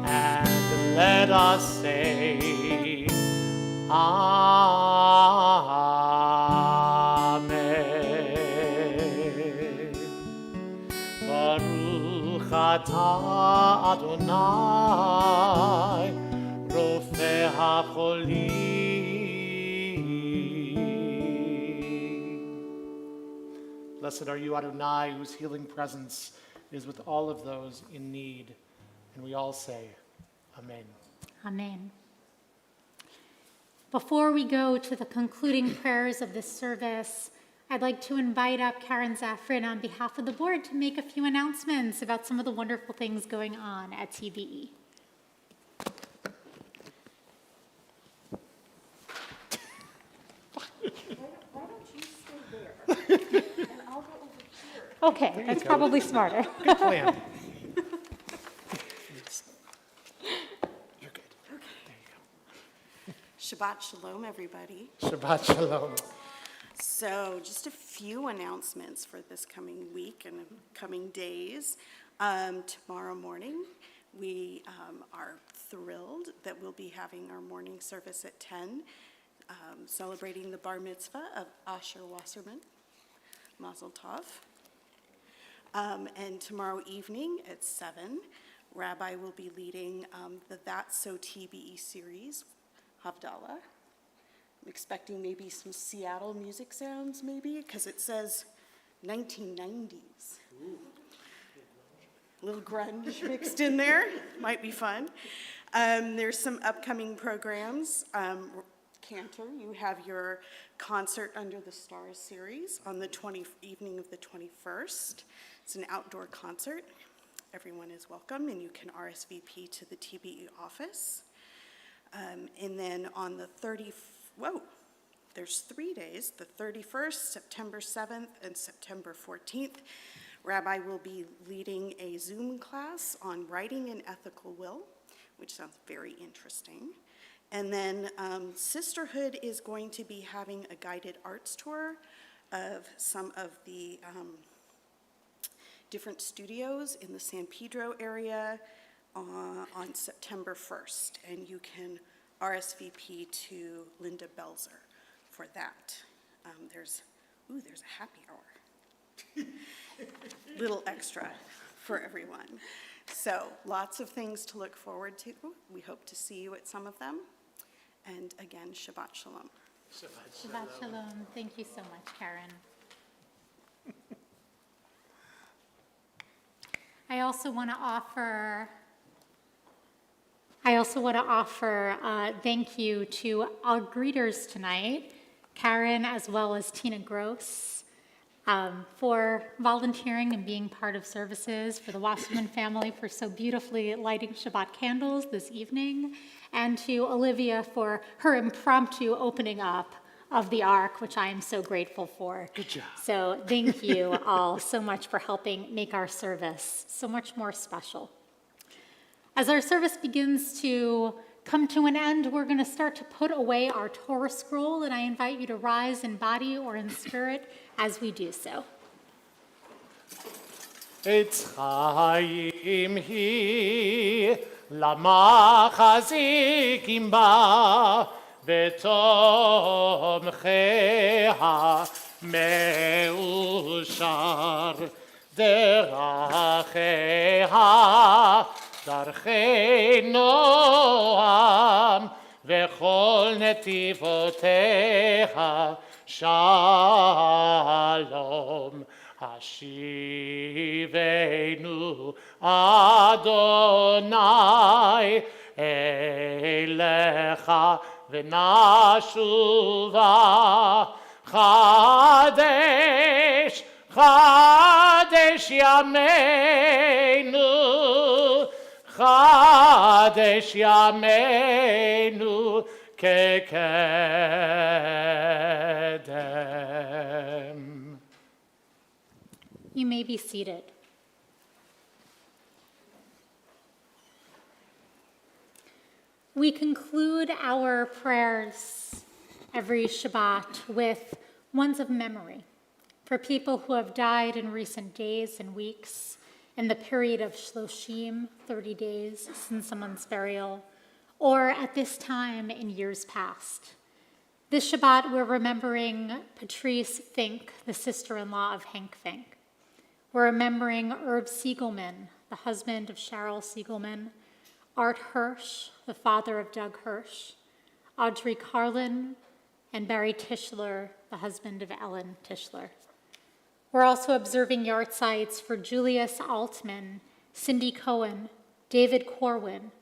and let us say, Amen. Baruch atah Adonai, rofeh hacholim. Blessed are you, Adonai, whose healing presence is with all of those in need. And we all say, Amen. Amen. Before we go to the concluding prayers of this service, I'd like to invite up Karen Zafrin on behalf of the board to make a few announcements about some of the wonderful things going on at TBE. Why don't you stay there, and I'll go over here. Okay, that's probably smarter. Good plan. You're good. There you Shabbat Shalom, everybody. go. Shabbat Shalom. So just a few announcements for this coming week and coming days. Tomorrow morning, we are thrilled that we'll be having our morning service at 10, celebrating the bar mitzvah of Asher Wasserman, Mazel Tov. And tomorrow evening at 7, Rabbi will be leading the That's So TBE series, Havdalah. I'm expecting maybe some Seattle music sounds, maybe, because it says 1990s. A little grunge mixed in there, might be fun. There's some upcoming programs. Cantor, you have your Concert Under the Stars series on the evening of the 21st. It's an outdoor concert. Everyone is welcome, and you can RSVP to the TBE office. And then on the there's 3 days, the 31st, September 7th, and September 14th. Rabbi will be leading a Zoom class on writing an ethical will, which sounds very interesting. And then Sisterhood is going to be having a guided arts tour of some of the different studios in the San Pedro area on September 1st. And you can RSVP to Linda Belzer for that. There's a happy hour. Little extra for everyone. So lots of things to look forward to. We hope to see you at some of them. And again, Shabbat Shalom. Shabbat Shalom. Thank you so much, Karen. I also want to offer thank you to our greeters tonight, Karen as well as Tina Gross, for volunteering and being part of services, for the Wasserman family for so beautifully lighting Shabbat candles this evening, and to Olivia for her impromptu opening up of the Ark, which I am so grateful for. Good job. So thank you all so much for helping make our service so much more special. As our service begins to come to an end, we're going to start to put away our Torah scroll, and I invite you to rise in body or in spirit as we do so. Etz Chaim hi למחזיקים בה ותומכיה מאושר דרכיה דרכי נועם וכל נתיבותיה שלום השיבנו אדוני אליך ונשובה חדש חדש ימינו חדש ימינו כקדם. You may be seated. We conclude our prayers every Shabbat with ones of memory for people who have died in recent days and weeks in the period of Shloshim, 30 days since someone's burial, or at this time in years past. This Shabbat, we're remembering Patrice Fink, the sister-in-law of Hank Fink. We're remembering Herb Siegelman, the husband of Cheryl Siegelman, Art Hirsch, the father of Doug Hirsch, Audrey Carlin, and Barry Tischler, the husband of Ellen Tischler. We're also observing yahrzeits for Julius Altman, Cindy Cohen, David Corwin,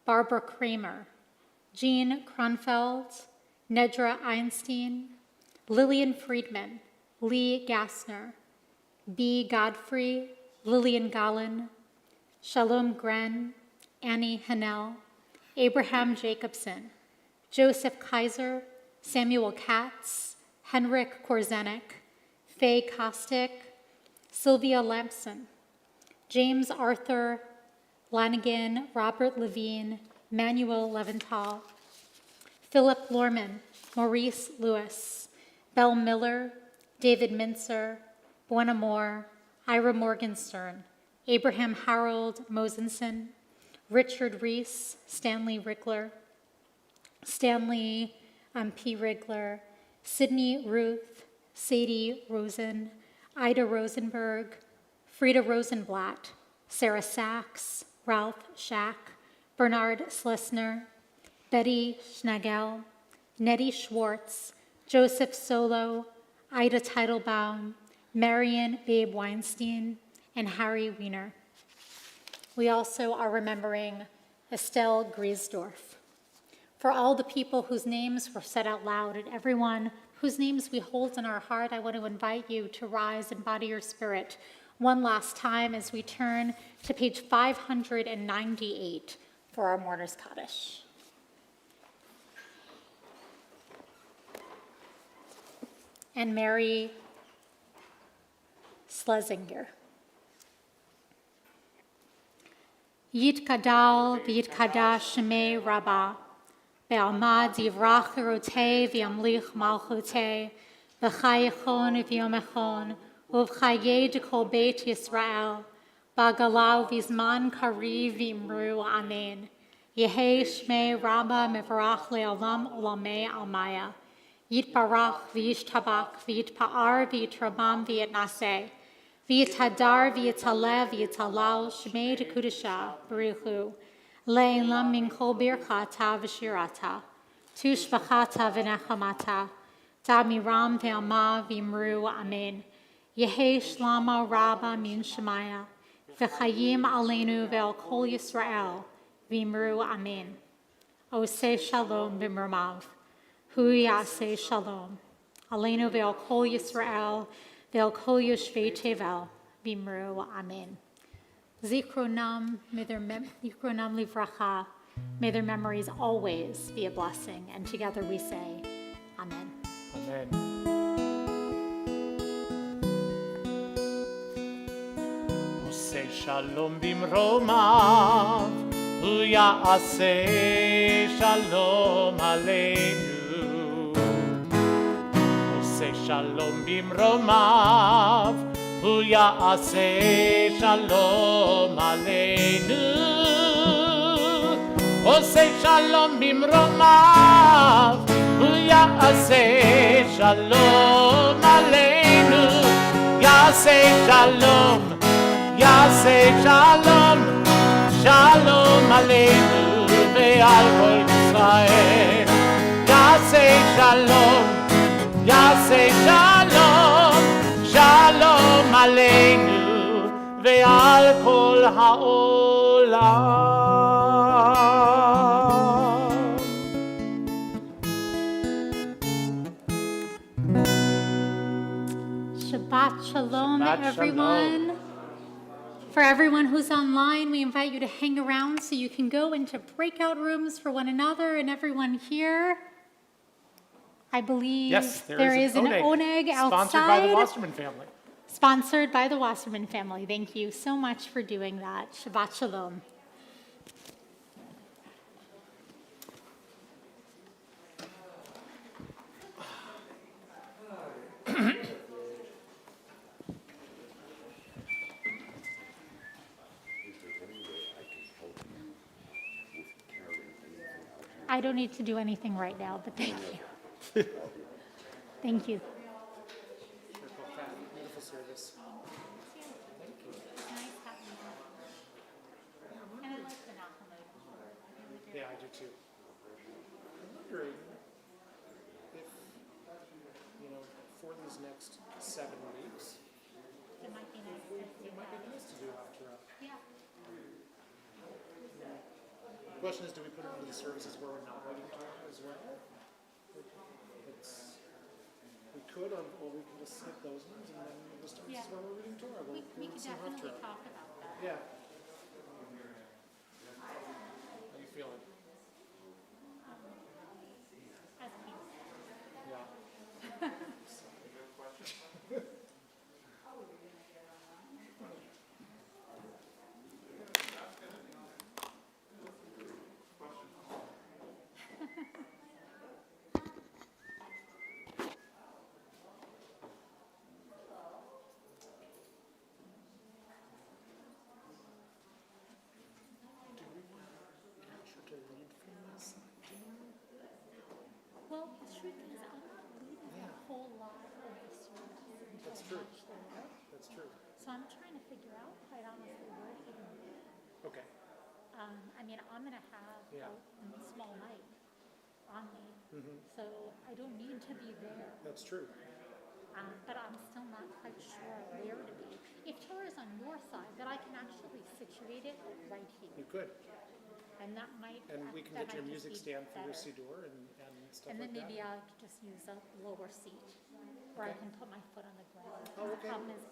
Barbara Kramer, Jean Kronfeld, Nedra Einstein, Lillian Friedman, Lee Gassner, B. Godfrey, Lillian Gallen, Shalom Gren, Annie Hanel, Abraham Jacobson, Joseph Kaiser, Samuel Katz, Henrik Korzenik, Faye Kostick, Sylvia Lampson, James Arthur Lanigan, Robert Levine, Manuel Leventhal, Philip Lorman, Maurice Lewis, Belle Miller, David Mincer, Buena Moore, Ira Morgenstern, Abraham Harold Mosenson, Richard Reese, Stanley Rickler, Stanley P. Rigler, Sydney Ruth, Sadie Rosen, Ida Rosenberg, Frida Rosenblatt, Sarah Sachs, Ralph Schack, Bernard Schlesner, Betty Schnagel, Nettie Schwartz, Joseph Solo, Ida Teitelbaum, Marion Babe Weinstein, and Harry Wiener. We also are remembering Estelle Griesdorf. For all the people whose names were said out loud and everyone whose names we hold in our heart, I want to invite you to rise in body or spirit one last time as we turn to page 598 for our Mourner's Kaddish. And Mary Schlesinger. Yitkadal v'yitkadash shemei Rabbah, be'almad yivrach erotei v'yamlich malchutei, v'chayichon v'yomechon, uv'chayei dekol beit Yisrael, ba'galau v'zman kariv v'imru amen. Yehei shmei Rabbah mevarach le'olam olamei almaya. Yitbarach v'yishtabach v'yitpa'ar v'yitramam v'yitnaseh v'yitadar v'yitaleh v'yitalal shmei dekudesha baruchu le'elam min kol birchata v'shirata tushbachata v'nechamata Damiram ve'ama v'imru amen. Yehi shlama rabba min shemaya v'chayim aleinu ve'al kol Yisrael v'imru amen. Oseh shalom b'mramav. Hu yaseh shalom. Aleinu ve'al kol Yisrael ve'al kol yoshvei tevel v'imru amen. Zikronam livracha. May their memories always be a blessing. And together we say, Amen. Amen. Oseh shalom bimromav, hu ya'aseh shalom aleinu. Oseh shalom bimromav, hu ya'aseh shalom aleinu. Oseh shalom bimromav, hu ya'aseh shalom aleinu. Ya'aseh shalom, ya'aseh shalom, shalom aleinu ve'al kol Yisrael. Ya'aseh shalom, ya'aseh shalom, shalom aleinu ve'al kol ha'olam. Shabbat shalom, Shabbat everyone. shalom. For everyone who's online, we invite you to hang around so you can go into breakout rooms for one another. And everyone here, I believe Yes, there is an oneg outside. Sponsored by the Wasserman family. Sponsored by the Wasserman family. Thank you so much for doing that. Shabbat shalom. I don't need to do anything right now, but thank you. Thank you. Beautiful service. Yeah, I do too. I'm wondering if, for these next 7 weeks, It might be nice. it might be nice to do Haftarah. Yeah. The question is, do we put it into the services where we're not reading Torah as well? We could, or we can just skip those ones and then the services Yeah. where we're reading Torah. We We'll could see definitely Haftarah. talk about that. Yeah. How you feeling? As people. Yeah. To read from this? Well, the truth is, I'm not reading a whole lot of the service. That's true. That's true. So I'm trying to figure out, quite honestly, where to even read. Okay. I mean, I'm going to have Yeah. a small mic on me, so I don't need to be there. That's true. But I'm still not quite sure where to be. If Torah is on your side, then I can actually situate it right here. You could. And that might And we can that get your might just music be stand for your better. siddur and stuff And then like maybe that. I could just use a lower seat where I Okay. can put my foot on the ground. Oh, okay. The problem is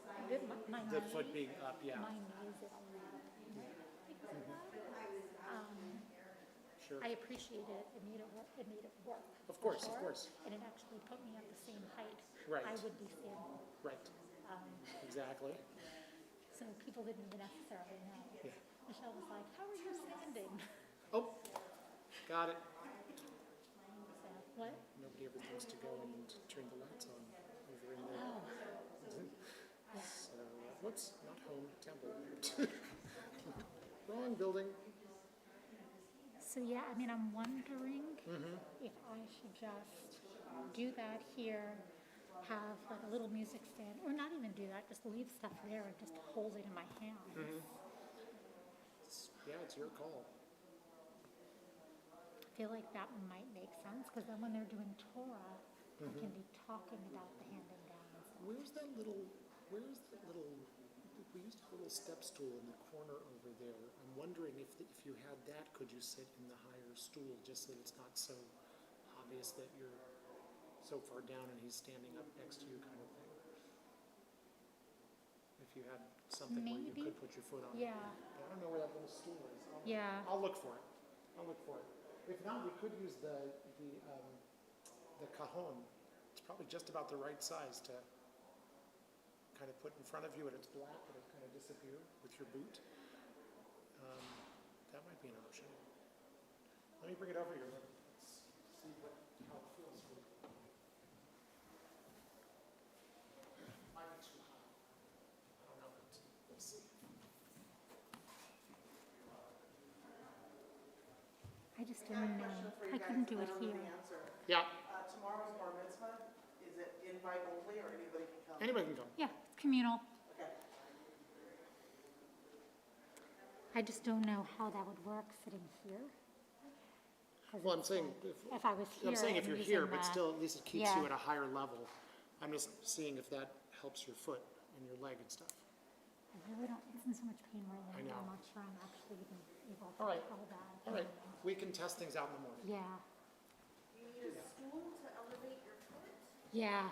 my The knee, foot being up, yeah. my knee is in a lot of pain because of that. Sure. I appreciate it. It made it work. Of course, for of sure. course. And it actually put me at the same height Right. I would be standing. Right. Exactly. So people didn't even necessarily know. Yeah. Michelle was like, "How are you standing?" Oh, got it. So what? Nobody ever thinks to go and turn the lights on over in there. Oh, So, whoops, not home, temple. Wrong building. so yeah. I mean, I'm wondering if I should just do that here, have like a little music stand, or not even do that, just leave stuff there and just hold it in my hand. Yeah, it's your call. I feel like that might make sense, because then when they're doing Torah, I can be talking about the handing down and stuff. We used to have a little step stool in the corner over there. I'm wondering if you had that, could you sit in the higher stool, just so it's not so obvious that you're so far down and he's standing up next to you, kind of thing. If you had something where you Maybe. could put your foot on it. Yeah, But I don't know where that little stool is. yeah. I'll look for it. If not, we could use the cajon. It's probably just about the right size to kind of put in front of you, and it's black, and it kind of disappear with your boot. That might be an option. Let me bring it over here. Let's see how it feels for you. Might be too hot. I don't know, but we'll see. I just didn't know. I couldn't do it here. Yeah, Tomorrow's bar mitzvah, is it invite only or anybody can come? anybody can come. Yeah, it's communal. Okay. I just don't know how that would work sitting here. 'Cause Well, I'm it's saying, like, if I was here. I'm saying if and you're using here, but the- still, at least it keeps Yeah. you at a higher level. I'm just seeing if that helps your foot and your leg and stuff. I really don't, it's in so much pain right I now. know. I'm not sure I'm actually even able to All right. hold that. All right, we can test things out in the morning. Yeah, You need a stool to elevate your foot? yeah.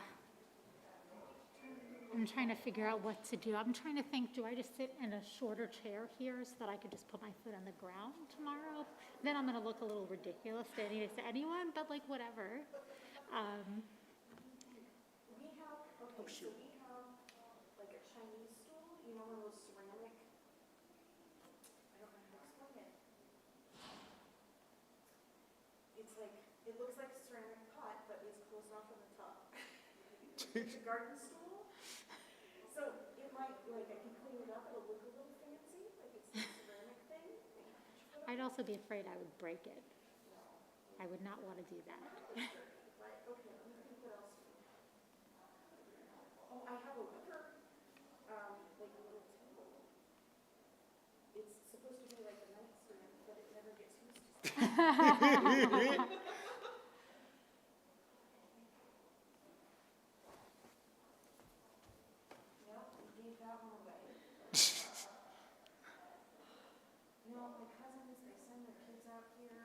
I'm trying to figure out what to do. I'm trying to think, do I just sit in a shorter chair here so that I could just put my foot on the ground tomorrow? Then I'm gonna look a little ridiculous standing next to anyone, but like, whatever. We have, okay, so we have like a Chinese stool, you know, one of those ceramic, I don't know how to explain it. It's like, it looks like a ceramic pot, but it's closed off on the top. It's a garden stool. So it might, like, I can clean it up, it'll look a little fancy, like it's a ceramic thing. I'd also be afraid I would break it. I would not want to do that. Right, okay, let me think what else. Oh, I have a wicker, like a little table. It's supposed to be like a nightstand, but it never gets used to. Yep, we gave that one away. No, my cousins, they send their kids out here.